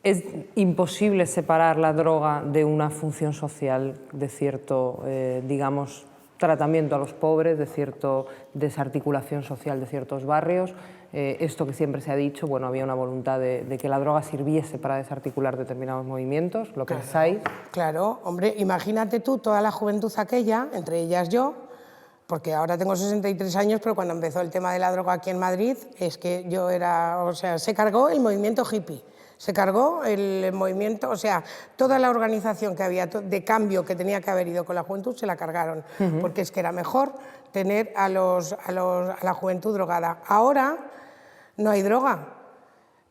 Es imposible separar la droga de una función social, de cierto, digamos, tratamiento a los pobres, de cierta desarticulación social de ciertos barrios. Esto que siempre se ha dicho, bueno, había una voluntad de que la droga sirviese para desarticular determinados movimientos, lo que pensáis. Claro, hombre, imagínate tú toda la juventud aquella, entre ellas yo, porque ahora tengo 63 años, pero cuando empezó el tema de la droga aquí en Madrid, es que yo era, o sea, se cargó el movimiento hippie, se cargó el movimiento, o sea, toda la organización que había de cambio que tenía que haber ido con la juventud se la cargaron, porque es que era mejor tener a la juventud drogada. Ahora no hay droga,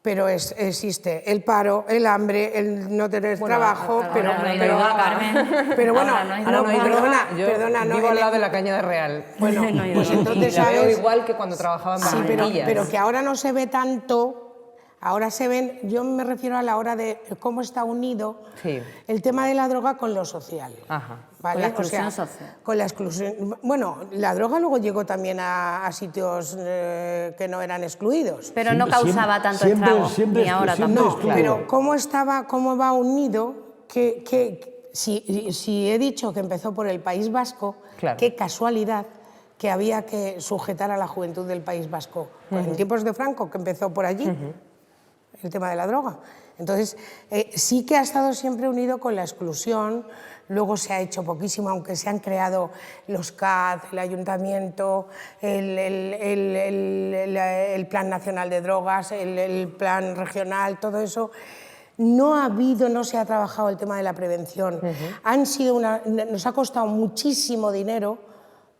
pero existe el paro, el hambre, el no tener trabajo, pero no hay droga, Carmen. pero bueno, Ahora no hay Ahora no hay droga, yo perdona, no, vivo al lado de la Caña de Real. Bueno, No hay pues droga. entonces, Y la veo ¿sabes? igual que cuando trabajaba en Sí, barberías. pero que ahora no se ve tanto, ahora se ven, yo me refiero a la hora de cómo está unido Sí. el tema de la droga con lo social. Ajá. ¿Vale? Con la exclusión social. Con la exclusión. Bueno, la droga luego llegó también a sitios que no eran excluidos. Pero no causaba tanto estrago, ni ahora tampoco. No, pero cómo va unido, si he dicho que empezó por el País Vasco, Claro. qué casualidad que había que sujetar a la juventud del País Vasco. En tiempos de Franco, que empezó por allí, el tema de la droga. Entonces, sí que ha estado siempre unido con la exclusión, luego se ha hecho poquísimo, aunque se han creado los CAD, el ayuntamiento, el Plan Nacional de Drogas, el Plan Regional, todo eso. No se ha trabajado el tema de la prevención. Nos ha costado muchísimo dinero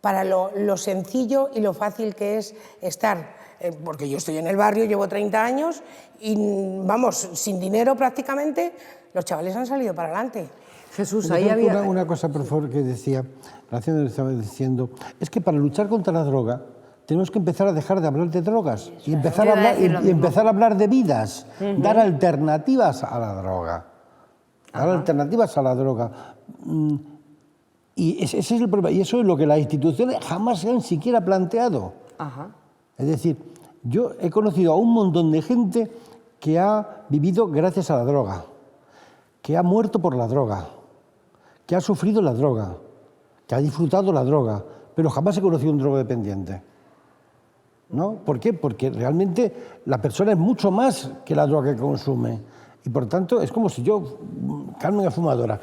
para lo sencillo y lo fácil que es estar, porque yo estoy en el barrio, llevo 30 años y vamos, sin dinero prácticamente, los chavales han salido para adelante. Jesús, ahí había... Una cosa, por favor, que decía, Graciela lo estaba diciendo, es que para luchar contra la droga tenemos que empezar a dejar de hablar de drogas y empezar a hablar de vidas, dar alternativas a la droga. Dar alternativas a la droga. Y ese es el problema. Y eso es lo que las instituciones jamás se han siquiera planteado. Ajá. Es decir, yo he conocido a un montón de gente que ha vivido gracias a la droga, que ha muerto por la droga, que ha sufrido la droga, que ha disfrutado la droga, pero jamás he conocido un drogodependiente. ¿No? ¿Por qué? Porque realmente la persona es mucho más que la droga que consume. Y por tanto, es como si yo, Carmen es fumadora,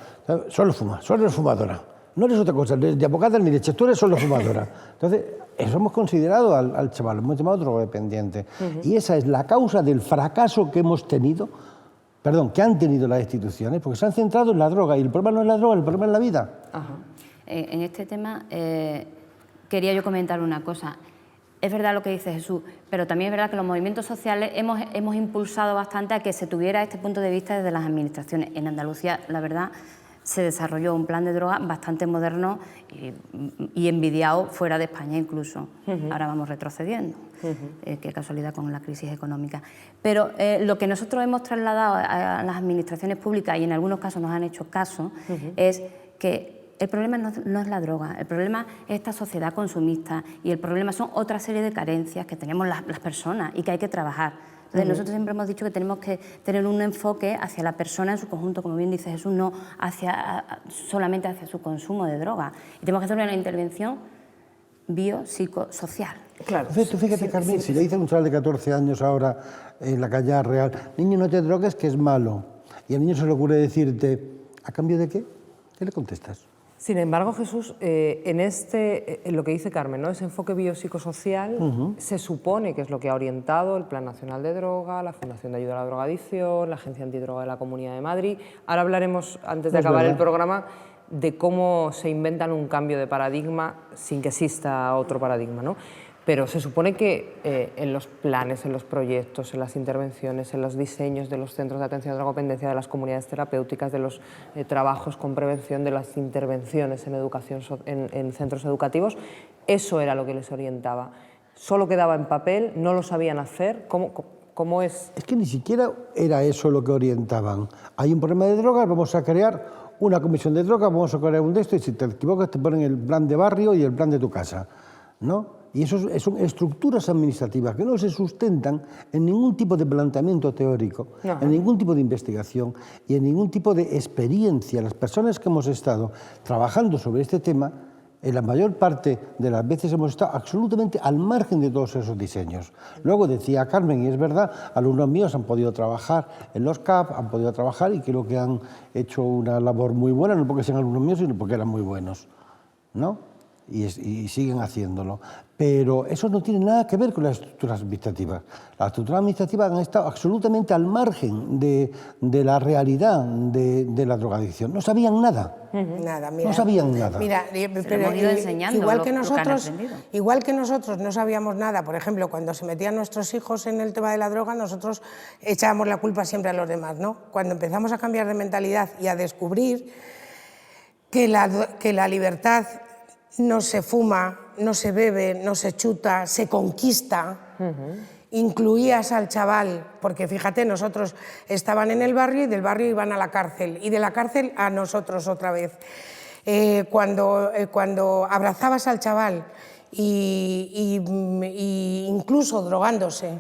solo es fumadora. No eres otra cosa, ni de abogada ni leche, tú eres solo fumadora. Entonces, eso hemos considerado al chaval, lo hemos llamado drogodependiente. Y esa es la causa del fracaso que que han tenido las instituciones, porque se han centrado en la droga, y el problema no es la droga, el problema es la vida. Ajá. En este tema quería yo comentar una cosa. Es verdad lo que dice Jesús, pero también es verdad que los movimientos sociales hemos impulsado bastante a que se tuviera este punto de vista desde las administraciones. En Andalucía, la verdad, se desarrolló un plan de droga bastante moderno y envidiado fuera de España incluso. Ahora vamos retrocediendo, qué casualidad con la crisis económica. Pero lo que nosotros hemos trasladado a las administraciones públicas, y en algunos casos nos han hecho caso, es que el problema no es la droga, el problema es esta sociedad consumista y el problema son otra serie de carencias que tenemos las personas y que hay que trabajar. Entonces, nosotros siempre hemos dicho que tenemos que tener un enfoque hacia la persona en su conjunto, como bien dice Jesús, no solamente hacia su consumo de droga. Y tenemos que hacer una intervención biopsicosocial. Claro. Tú fíjate, Carmen, si le dice a un chaval de 14 años ahora en la calle Real, niño, no te drogues, que es malo, y al niño se le ocurre decirte, ¿a cambio de qué? ¿Qué le contestas? Sin embargo, Jesús, en lo que dice Carmen, ¿no? Ese enfoque biopsicosocial se supone que es lo que ha orientado el Plan Nacional de Droga, la Fundación de Ayuda a la Drogadicción, la Agencia Antidroga de la Comunidad de Madrid. Ahora hablaremos, antes de acabar el programa, de cómo se inventan un cambio de paradigma sin que exista otro paradigma, ¿no? Pero se supone que en los planes, en los proyectos, en las intervenciones, en los diseños de los centros de atención a drogodependencia, de las comunidades terapéuticas, de los trabajos con prevención, de las intervenciones en educación, en centros educativos, eso era lo que les orientaba. Solo quedaba en papel, no lo sabían hacer. ¿Cómo es? Es que ni siquiera era eso lo que orientaban. Hay un problema de drogas, vamos a crear una comisión de drogas, vamos a crear un de esto, y si te equivocas te ponen el plan de barrio y el plan de tu casa, ¿no? Y eso son estructuras administrativas que no se sustentan en ningún tipo de planteamiento teórico, en ningún tipo de investigación y en ningún tipo de experiencia. Las personas que hemos estado trabajando sobre este tema, en la mayor parte de las veces hemos estado absolutamente al margen de todos esos diseños. Luego decía Carmen, y es verdad, alumnos míos han podido trabajar en los CAP, han podido trabajar y creo que han hecho una labor muy buena, no porque sean alumnos míos, sino porque eran muy buenos, ¿no? Y siguen haciéndolo. Pero eso no tiene nada que ver con las estructuras administrativas. Las estructuras administrativas han estado absolutamente al margen de la realidad de la drogadicción. No sabían nada. Nada, mira. No sabían nada. Mira, pero igual que nosotros no sabíamos nada, por ejemplo, cuando se metían nuestros hijos en el tema de la droga, nosotros echábamos la culpa siempre a los demás, ¿no? Cuando empezamos a cambiar de mentalidad y a descubrir que la libertad no se fuma, no se bebe, no se chuta, se conquista. Incluías al chaval, porque fíjate, nosotros estaban en el barrio y del barrio iban a la cárcel y de la cárcel a nosotros otra vez. Cuando abrazabas al chaval y incluso drogándose,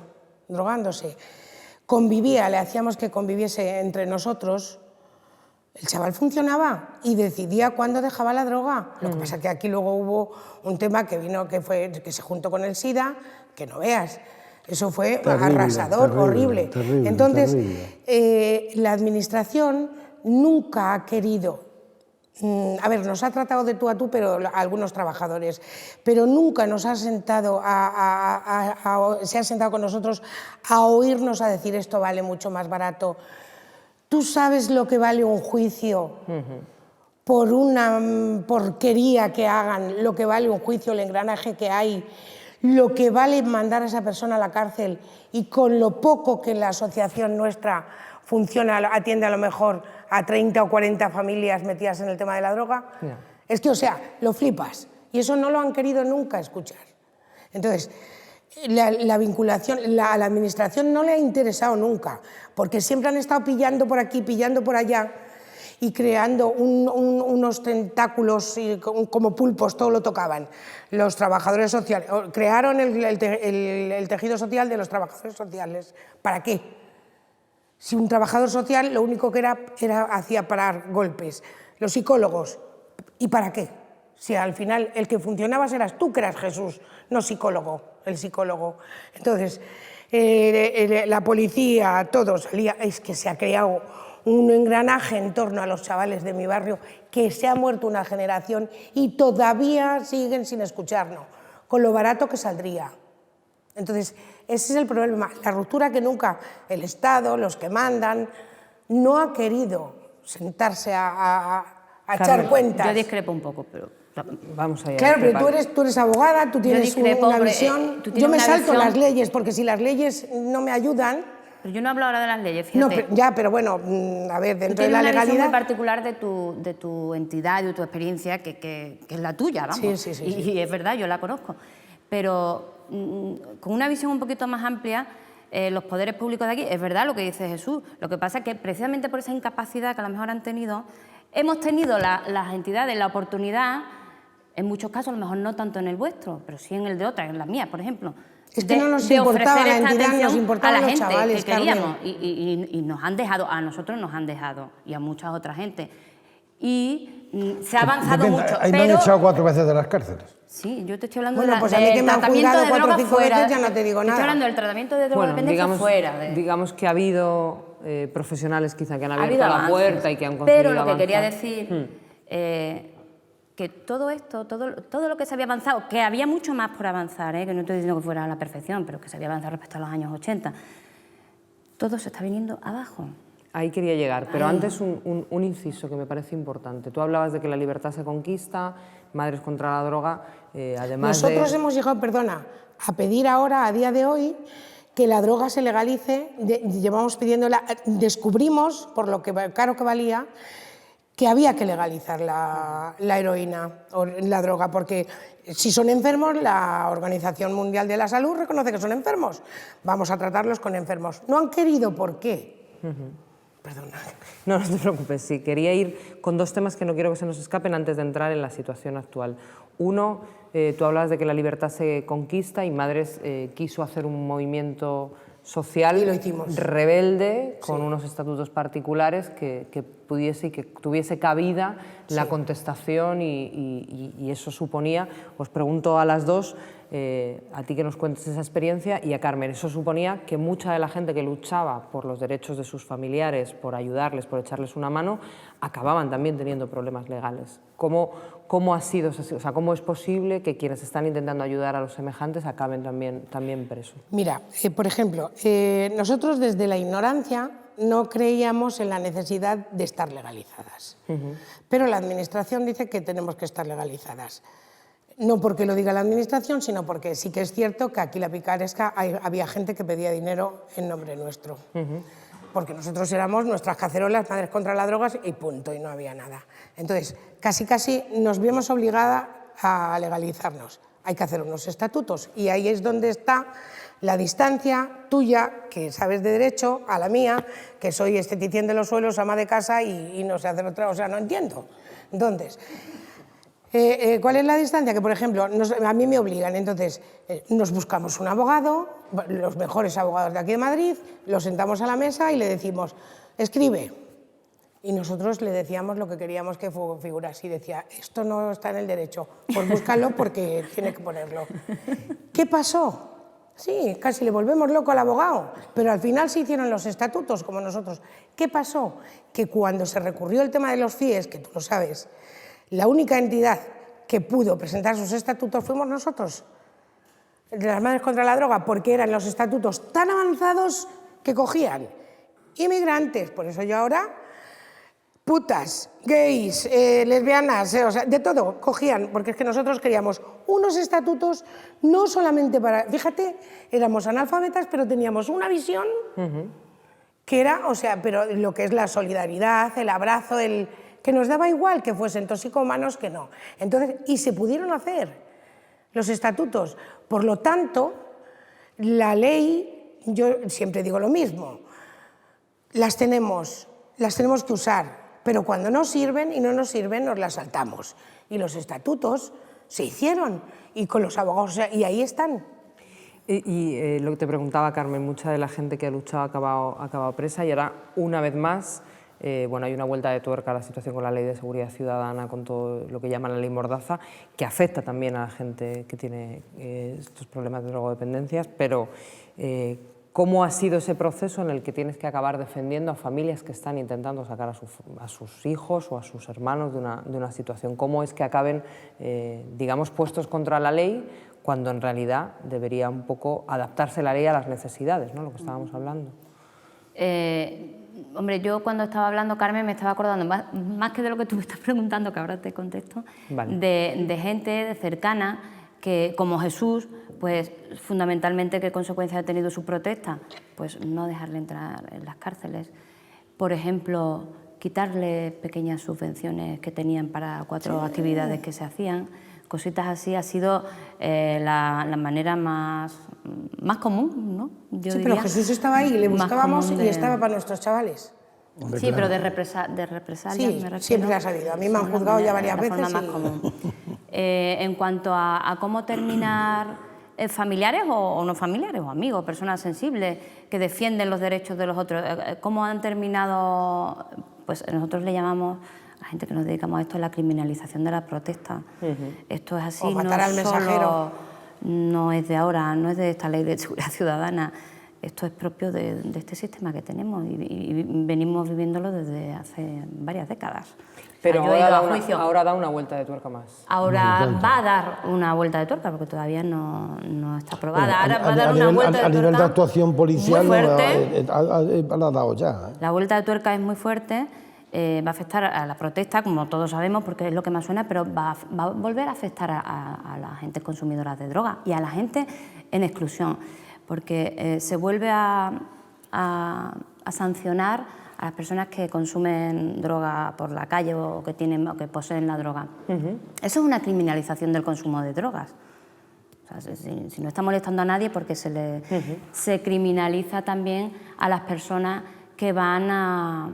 convivía, le hacíamos que conviviese entre nosotros, el chaval funcionaba y decidía cuándo dejaba la droga. Lo que pasa es que aquí luego hubo un tema que se juntó con el SIDA, que no veas. Eso fue arrasador, horrible. Entonces, la administración nunca ha querido, nos ha tratado de tú a tú, pero a algunos trabajadores, pero nunca nos ha sentado se ha sentado con nosotros a oírnos a decir esto vale mucho más barato. ¿Tú sabes lo que vale un juicio por una porquería que hagan? Lo que vale un juicio, el engranaje que hay, lo que vale mandar a esa persona a la cárcel y con lo poco que la asociación nuestra funciona, atiende a lo mejor a 30 o 40 familias metidas en el tema de la droga. Es que, o sea, lo flipas. Y eso no lo han querido nunca escuchar. Entonces, la vinculación, a la administración no le ha interesado nunca, porque siempre han estado pillando por aquí, pillando por allá y creando unos tentáculos como pulpos, todo lo tocaban. Los trabajadores sociales crearon el tejido social de los trabajadores sociales. ¿Para qué? Si un trabajador social lo único que hacía parar golpes. Los psicólogos, ¿y para qué? Si al final el que funcionabas eras tú, que eras Jesús, no psicólogo, el psicólogo. Entonces, la policía, todo salía. Es que se ha creado un engranaje en torno a los chavales de mi barrio, que se ha muerto una generación y todavía siguen sin escucharnos, con lo barato que saldría. Entonces, ese es el problema, la ruptura que nunca el Estado, los que mandan, no ha querido sentarse a echar cuentas. Yo discrepo un poco, pero vamos allá. Claro, pero tú eres abogada, tú tienes una visión. Yo me salto las leyes, porque si las leyes no me ayudan, Pero yo no hablo ahora de las leyes, No, fíjate. pero bueno, a ver, Tú dentro de tienes la una visión legalidad... muy particular de tu entidad y de tu experiencia, que es la tuya, vamos. Sí. Y es verdad, yo la conozco. Pero con una visión un poquito más amplia, los poderes públicos de aquí, es verdad lo que dice Jesús, lo que pasa es que precisamente por esa incapacidad que a lo mejor han tenido, hemos tenido las entidades la oportunidad, en muchos casos, a lo mejor no tanto en el vuestro, pero sí en el de otras, en las mías, por ejemplo, Es que no nos importaba la entidad, nos importaban los chavales, que queríamos, y nos han dejado, a nosotros nos han dejado, y a mucha otra gente. Y se ha avanzado Depende, mucho, ahí me han echado 4 veces de las cárceles. Sí, yo te estoy hablando Bueno, pues a mí del que me han tratamiento juzgado de 4 o drogas 5 fuera. veces ya no te digo Estoy nada. hablando del tratamiento de drogodependencia fuera. Digamos que ha habido profesionales quizá que han Ha abierto habido la avances, puerta y que han conseguido pero lo que avanzar. quería decir, que todo esto, todo lo que se había avanzado, que había mucho más por avanzar, que no estoy diciendo que fuera a la perfección, pero que se había avanzado respecto a los años 80, todo se está viniendo abajo. Ahí quería llegar, pero antes un inciso que me parece importante. Tú hablabas de que la libertad se conquista, Madres contra la Droga, además Nosotros hemos llegado, perdona, a pedir ahora, a día de hoy, que la droga se legalice. Llevamos pidiéndola, descubrimos, por lo que caro que valía, que había que legalizar la heroína o la droga, porque si son enfermos, la Organización Mundial de la Salud reconoce que son enfermos. Vamos a tratarlos con enfermos. No han querido, ¿por qué? Perdona. No te preocupes, sí. Quería ir con 2 temas que no quiero que se nos escapen antes de entrar en la situación actual. Uno, tú hablabas de que la libertad se conquista y Madres quiso hacer un movimiento social Y lo hicimos. rebelde con unos estatutos particulares que pudiese y que tuviese cabida la contestación y eso suponía, os pregunto a las dos, a ti que nos cuentes esa experiencia y a Carmen, eso suponía que mucha de la gente que luchaba por los derechos de sus familiares, por ayudarles, por echarles una mano, acababan también teniendo problemas legales. ¿Cómo ha sido, o sea, cómo es posible que quienes están intentando ayudar a los semejantes acaben también presos? Mira, por ejemplo, nosotros desde la ignorancia no creíamos en la necesidad de estar legalizadas, pero la Administración dice que tenemos que estar legalizadas. No porque lo diga la Administración, sino porque sí que es cierto que aquí la picaresca había gente que pedía dinero en nombre nuestro. Porque nosotros éramos nuestras cacerolas, Madres contra las Drogas y punto, y no había nada. Entonces, casi nos vimos obligada a legalizarnos. Hay que hacer unos estatutos y ahí es donde está la distancia tuya, que sabes de derecho, a la mía, que soy esteticien de los suelos, ama de casa y no sé hacer otra, o sea, no entiendo. Entonces, ¿cuál es la distancia? Que, por ejemplo, a mí me obligan, entonces nos buscamos un abogado, los mejores abogados de aquí de Madrid, lo sentamos a la mesa y le decimos, escribe. Y nosotros le decíamos lo que queríamos que figurase y decía, esto no está en el derecho, pues búscalo porque tiene que ponerlo. ¿Qué pasó? Sí, casi le volvemos loco al abogado, pero al final se hicieron los estatutos como nosotros. ¿Qué pasó? Que cuando se recurrió el tema de los FIES, que tú lo sabes, la única entidad que pudo presentar sus estatutos fuimos nosotros, de las Madres contra la Droga, porque eran los estatutos tan avanzados que cogían inmigrantes, por eso yo ahora, putas, gays, lesbianas, o sea, de todo cogían, porque es que nosotros queríamos unos estatutos no solamente para, fíjate, éramos analfabetas, pero teníamos una visión que era, o sea, pero lo que es la solidaridad, el abrazo, que nos daba igual que fuesen toxicómanos que no. Entonces, y se pudieron hacer los estatutos. Por lo tanto, la ley, yo siempre digo lo mismo, las tenemos que usar, pero cuando no sirven y no nos sirven, nos las saltamos. Y los estatutos se hicieron, y con los abogados, o sea, y ahí están. Y lo que te preguntaba, Carmen, mucha de la gente que ha luchado ha acabado presa y ahora, una vez más, bueno, hay una vuelta de tuerca a la situación con la Ley de Seguridad Ciudadana, con todo lo que llaman la Ley Mordaza, que afecta también a la gente que tiene estos problemas de drogodependencias, pero ¿cómo ha sido ese proceso en el que tienes que acabar defendiendo a familias que están intentando sacar a sus hijos o a sus hermanos de una situación? ¿Cómo es que acaben, digamos, puestos contra la ley cuando en realidad debería un poco adaptarse la ley a las necesidades, ¿no? Lo que estábamos hablando. Hombre, yo cuando estaba hablando, Carmen, me estaba acordando, más que de lo que tú me estás preguntando, que ahora te contesto, Vale. de gente cercana que, como Jesús, pues fundamentalmente, ¿qué consecuencias ha tenido su protesta? Pues no dejarle entrar en las cárceles. Por ejemplo, quitarle pequeñas subvenciones que tenían para 4 actividades que se hacían. Cositas así ha sido la manera más común, ¿no? Yo Sí, diría, pero Jesús estaba ahí, le más buscábamos común y estaba para nuestros chavales. Hombre, Sí, claro. pero de represalias, Sí, me refiero. siempre ha sabido. A mí me han Son la juzgado ya manera- varias la forma veces más y- común. En cuanto a cómo terminar familiares o no familiares, o amigos, personas sensibles que defienden los derechos de los otros, cómo han terminado, pues nosotros le llamamos, a gente que nos dedicamos a esto, la criminalización de la protesta. Esto es así, O matar al mensajero. no es de ahora, no es de esta ley de seguridad ciudadana. Esto es propio de este sistema que tenemos y venimos viviéndolo desde hace varias décadas. Pero Yo he ido a ahora juicio. ahora da una vuelta de tuerca más. Ahora va a dar una vuelta de tuerca porque todavía no está aprobada. Bueno, Ahora va a dar una nivel, vuelta de a nivel de tuerca actuación policial muy no, fuerte. la ha dado ya. La vuelta de tuerca es muy fuerte, va a afectar a la protesta, como todos sabemos, porque es lo que más suena, pero va a volver a afectar a la gente consumidora de droga y a la gente en exclusión, porque se vuelve a sancionar a las personas que consumen droga por la calle o que poseen la droga. Eso es una criminalización del consumo de drogas. O sea, si no está molestando a nadie, porque se criminaliza también a las personas que van a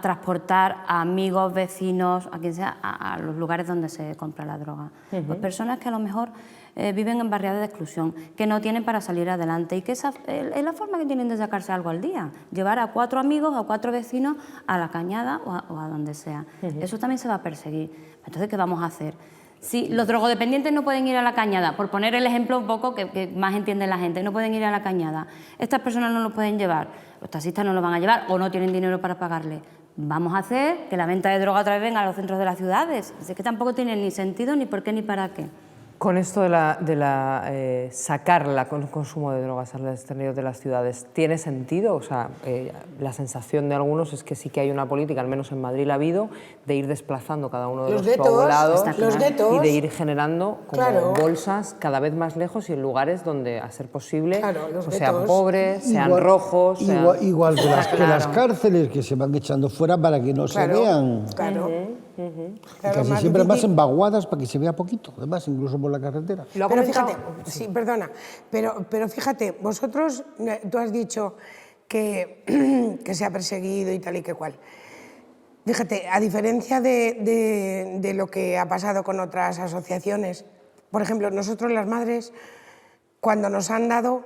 transportar a amigos, vecinos, a quien sea, a los lugares donde se compra la droga. Pues personas que a lo mejor viven en barriadas de exclusión, que no tienen para salir adelante y que esa es la forma que tienen de sacarse algo al día, llevar a 4 amigos o 4 vecinos a la cañada o a donde sea. Eso también se va a perseguir. Entonces, ¿qué vamos a hacer? Si los drogodependientes no pueden ir a la cañada, por poner el ejemplo un poco que más entiende la gente, no pueden ir a la cañada, estas personas no lo pueden llevar, los taxistas no lo van a llevar o no tienen dinero para pagarle. Vamos a hacer que la venta de droga otra vez venga a los centros de las ciudades. Es que tampoco tiene ni sentido, ni por qué, ni para qué. Con esto de sacar el consumo de drogas al exterior de las ciudades, ¿tiene sentido? O sea, la sensación de algunos es que sí que hay una política, al menos en Madrid la ha habido, de ir desplazando cada uno de los guetos, poblados los guetos. y de ir generando como Claro. bolsas cada vez más lejos y en lugares donde, a ser posible, Claro, los pues sean guetos. pobres, sean rojos... Igual que las Claro. cárceles que se van echando fuera para que no se vean. Claro. Claro, Casi más siempre más difícil. en vaguadas para que se vea poquito, además, incluso por la carretera. Lo ha Pero comentado- fíjate, sí, perdona, pero fíjate, vosotros, tú has dicho que, que se ha perseguido y tal y que cual. Fíjate, a diferencia de lo que ha pasado con otras asociaciones, por ejemplo, nosotros las madres, cuando nos han dado,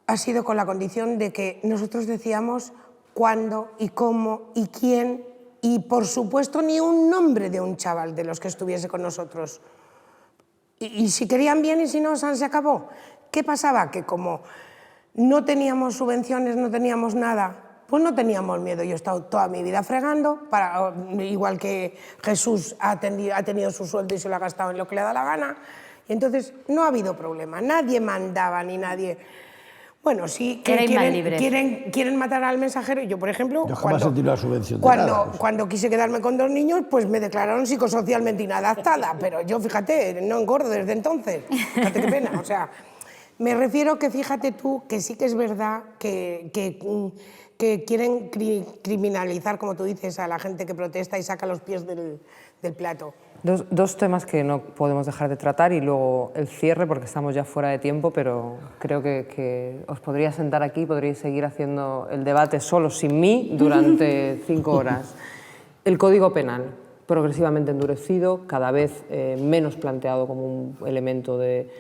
ha sido con la condición de que nosotros decíamos cuándo y cómo y quién, y por supuesto ni un nombre de un chaval de los que estuviese con nosotros. Y si querían bien y si no, se acabó. ¿Qué pasaba? Que como no teníamos subvenciones, no teníamos nada, pues no teníamos miedo. Yo he estado toda mi vida fregando, igual que Jesús ha tenido su sueldo y se lo ha gastado en lo que le da la gana. Y entonces no ha habido problema, nadie mandaba ni nadie... Bueno, sí, que Erais más libres. quieren matar al mensajero. Yo, por ejemplo, Yo jamás he tenido la subvención de nada. cuando quise quedarme con 2 niños, pues me declararon psicosocialmente inadaptada, pero yo, fíjate, no engordo desde entonces. Fíjate qué pena, o sea, me refiero que fíjate tú que sí que es verdad que quieren criminalizar, como tú dices, a la gente que protesta y saca los pies del plato. Dos temas que no podemos dejar de tratar y luego el cierre, porque estamos ya fuera de tiempo, pero creo que os podría sentar aquí y podríais seguir haciendo el debate solo, sin mí, durante 5 horas. El Código Penal, progresivamente endurecido, cada vez menos planteado como un elemento de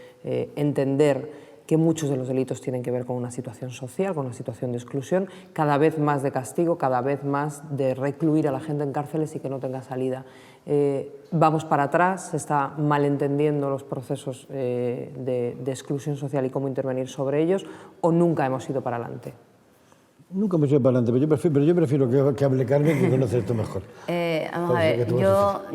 entender que muchos de los delitos tienen que ver con una situación social, con una situación de exclusión, cada vez más de castigo, cada vez más de recluir a la gente en cárceles y que no tenga salida. Vamos para atrás, se está malentendiendo los procesos de exclusión social y cómo intervenir sobre ellos, o nunca hemos ido para adelante. Nunca me ido para adelante, pero yo prefiero que hable Carmen, que conoce esto mejor. Vamos a ver,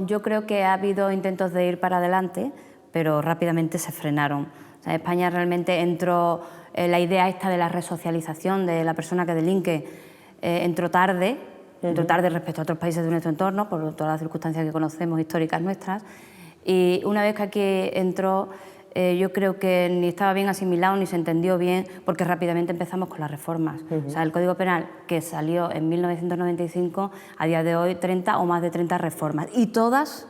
yo creo que ha habido intentos de ir para adelante, pero rápidamente se frenaron. O sea, España realmente entró, la idea esta de la resocialización de la persona que delinque entró tarde respecto a otros países de nuestro entorno, por todas las circunstancias que conocemos, históricas nuestras, Y una vez que aquí entró, yo creo que ni estaba bien asimilado ni se entendió bien, porque rápidamente empezamos con las reformas. O sea, el Código Penal, que salió en 1995, a día de hoy 30 o más de 30 reformas. Y todas,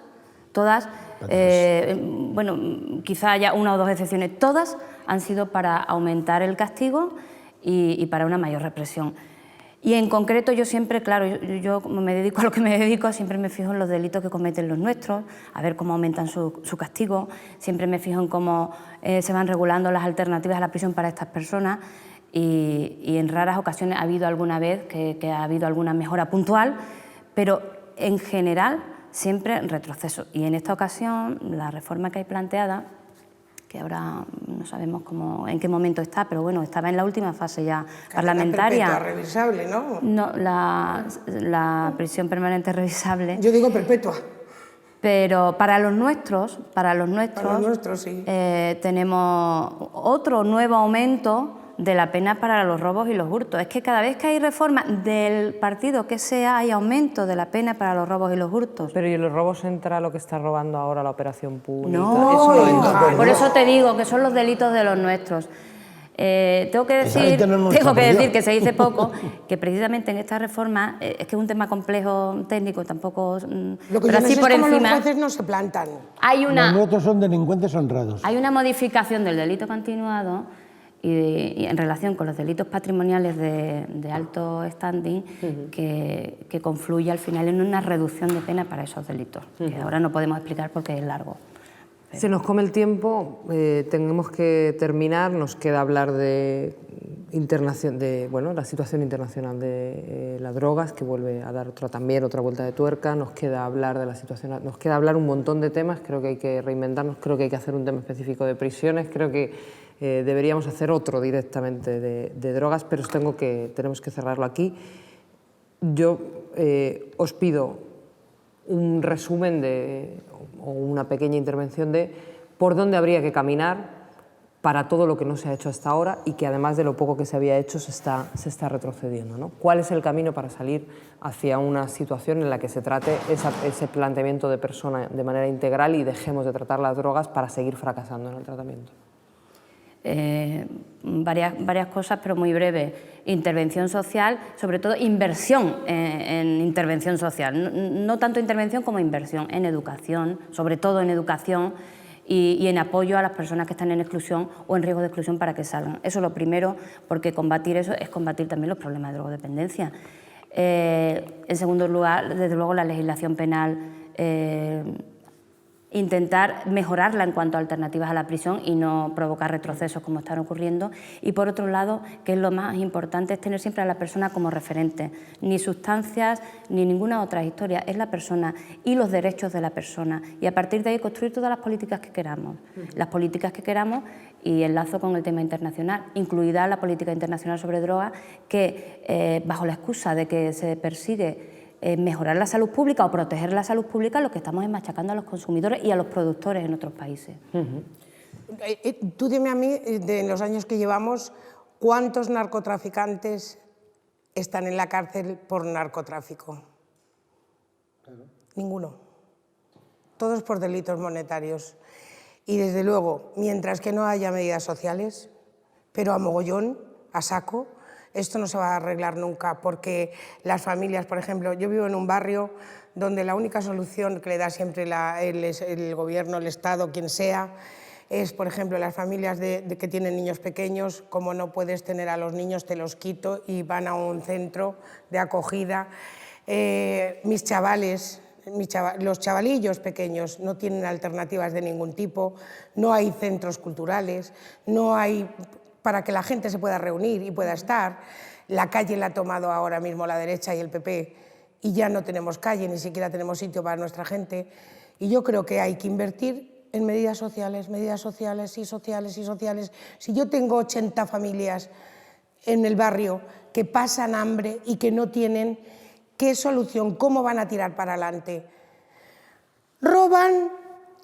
bueno, quizá haya una o dos excepciones, todas han sido para aumentar el castigo y para una mayor represión. Y en concreto yo siempre, claro, yo como me dedico a lo que me dedico, siempre me fijo en los delitos que cometen los nuestros, a ver cómo aumentan su castigo, siempre me fijo en cómo se van regulando las alternativas a la prisión para estas personas y en raras ocasiones ha habido alguna vez que ha habido alguna mejora puntual, pero en general siempre retroceso. Y en esta ocasión la reforma que hay planteada, que ahora no sabemos en qué momento está, pero bueno, estaba en la última fase ya parlamentaria. Perpetua revisable, ¿no? No, la prisión permanente revisable. Yo digo perpetua. Pero para los nuestros Sí. Tenemos otro nuevo aumento de la pena para los robos y los hurtos. Es que cada vez que hay reforma del partido que sea, hay aumento de la pena para los robos y los hurtos. Pero ¿y los robos entra lo que está robando ahora la operación pública? No, Eso no entra. por eso te digo que son los delitos de los nuestros. Tengo que decir que se dice poco, que precisamente en esta reforma, es que es un tema complejo técnico, tampoco... Lo que yo no sé es cómo los jueces no se plantan. Los nuestros son delincuentes honrados. Hay una modificación del delito continuado y en relación con los delitos patrimoniales de alto standing que confluye al final en una reducción de pena para esos delitos, que ahora no podemos explicar porque es largo. Se nos come el tiempo, tenemos que terminar, nos queda hablar de la situación internacional de las drogas, que vuelve a dar otra vuelta de tuerca, nos queda hablar de la situación, nos queda hablar un montón de temas, creo que hay que reinventarnos, creo que hay que hacer un tema específico de prisiones, creo que deberíamos hacer otro directamente de drogas, pero tenemos que cerrarlo aquí. Yo os pido un resumen o una pequeña intervención de por dónde habría que caminar para todo lo que no se ha hecho hasta ahora y que además de lo poco que se había hecho se está retrocediendo, ¿no? ¿Cuál es el camino para salir hacia una situación en la que se trate ese planteamiento de persona de manera integral y dejemos de tratar las drogas para seguir fracasando en el tratamiento? Varias cosas, pero muy breve. Intervención social, sobre todo inversión en intervención social, no tanto intervención como inversión en educación, sobre todo en educación y en apoyo a las personas que están en exclusión o en riesgo de exclusión para que salgan. Eso es lo primero, porque combatir eso es combatir también los problemas de drogodependencia. En segundo lugar, desde luego, la legislación penal, intentar mejorarla en cuanto a alternativas a la prisión y no provocar retrocesos como están ocurriendo. Y por otro lado, que es lo más importante, es tener siempre a la persona como referente. Ni sustancias ni ninguna otra historia, es la persona y los derechos de la persona. Y a partir de ahí construir todas las políticas que queramos. Las políticas que queramos y enlazo con el tema internacional, incluida la política internacional sobre drogas, que bajo la excusa de que se persigue mejorar la salud pública o proteger la salud pública, lo que estamos es machacando a los consumidores y a los productores en otros países. Tú dime a mí, en los años que llevamos, ¿cuántos narcotraficantes están en la cárcel por narcotráfico? Claro. Ninguno. Todos por delitos monetarios. Y desde luego, mientras que no haya medidas sociales, pero a mogollón, a saco, esto no se va a arreglar nunca, porque las familias, por ejemplo, yo vivo en un barrio donde la única solución que le da siempre el gobierno, el Estado, quien sea, es, por ejemplo, las familias que tienen niños pequeños, como no puedes tener a los niños, te los quito y van a un centro de acogida. Mis chavales, los chavalillos pequeños no tienen alternativas de ningún tipo, no hay centros culturales, no hay para que la gente se pueda reunir y pueda estar. La calle la ha tomado ahora mismo la derecha y el PP y ya no tenemos calle, ni siquiera tenemos sitio para nuestra gente. Y yo creo que hay que invertir en medidas sociales y sociales y sociales. Si yo tengo 80 familias en el barrio que pasan hambre y que no tienen qué solución, cómo van a tirar para adelante, roban,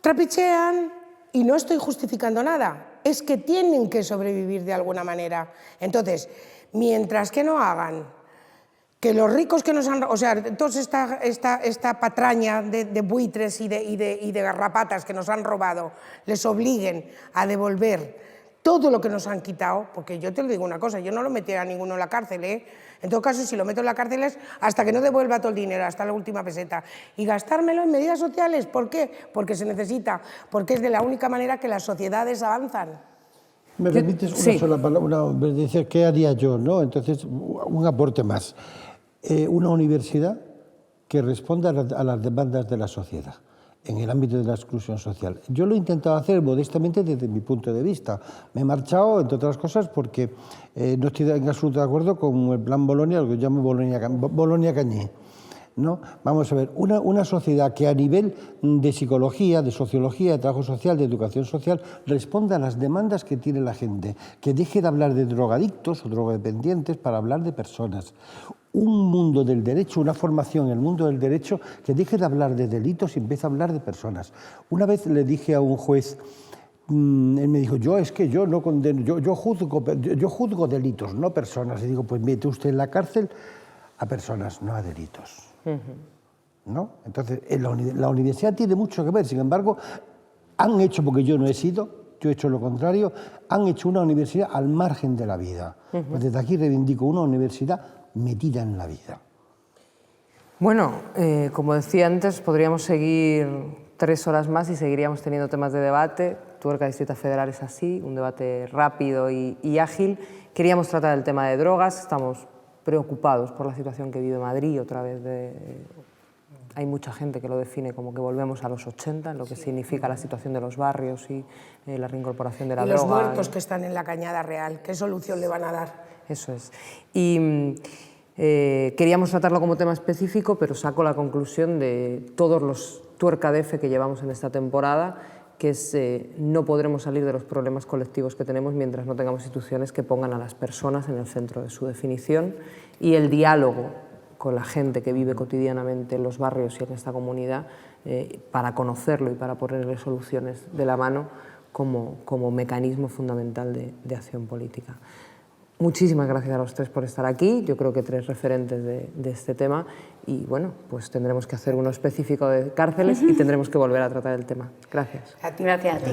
trapichean y no estoy justificando nada. Es que tienen que sobrevivir de alguna manera. Entonces, mientras que no hagan que los ricos que nos han... O sea, toda esta patraña de buitres y de garrapatas que nos han robado, les obliguen a devolver todo lo que nos han quitado, porque yo te lo digo una cosa, yo no lo metiera a ninguno en la cárcel, ¿eh? En todo caso, si lo meto en la cárcel es hasta que no devuelva todo el dinero, hasta la última peseta. Y gastármelo en medidas sociales, ¿por qué? Porque se necesita, porque es de la única manera que las sociedades avanzan. ¿Me permites una sola palabra? Decir, ¿qué haría yo? ¿No? Entonces, un aporte más. Una universidad que responda a las demandas de la sociedad en el ámbito de la exclusión social. Yo lo he intentado hacer modestamente desde mi punto de vista. Me he marchado, entre otras cosas, porque no estoy en absoluto de acuerdo con el plan Bolonia, lo que yo llamo Bolonia-Cañé. ¿No? Vamos a ver, una sociedad que a nivel de psicología, de sociología, de trabajo social, de educación social, responda a las demandas que tiene la gente, que deje de hablar de drogadictos o drogodependientes para hablar de personas. Un mundo del derecho, una formación en el mundo del derecho que deje de hablar de delitos y empiece a hablar de personas. Una vez le dije a un juez, él me dijo, yo no condeno, yo juzgo delitos, no personas. Y digo, pues mete usted en la cárcel a personas, no a delitos. ¿No? Entonces, la universidad tiene mucho que ver, sin embargo, han hecho, porque yo no he sido, yo he hecho lo contrario, han hecho una universidad al margen de la vida. Pues desde aquí reivindico una universidad metida en la vida. Bueno, como decía antes, podríamos seguir 3 horas más y seguiríamos teniendo temas de debate. Tuerca Distrito Federal es así, un debate rápido y ágil. Queríamos tratar el tema de drogas, estamos preocupados por la situación que vive Madrid, otra vez hay mucha gente que lo define como que volvemos a los 80, en lo que significa la situación de los barrios y la reincorporación de la droga. Y los muertos que están en la Cañada Real, ¿qué solución le van a dar? Eso es. Y queríamos tratarlo como tema específico, pero saco la conclusión de todos los Tuerca DF que llevamos en esta temporada, que es no podremos salir de los problemas colectivos que tenemos mientras no tengamos instituciones que pongan a las personas en el centro de su definición, y el diálogo con la gente que vive cotidianamente en los barrios y en esta comunidad para conocerlo y para ponerle soluciones de la mano como mecanismo fundamental de acción política. Muchísimas gracias a los 3 por estar aquí, yo creo que 3 referentes de este tema, y bueno, pues tendremos que hacer uno específico de cárceles y tendremos que volver a tratar el tema. Gracias. Gracias a ti.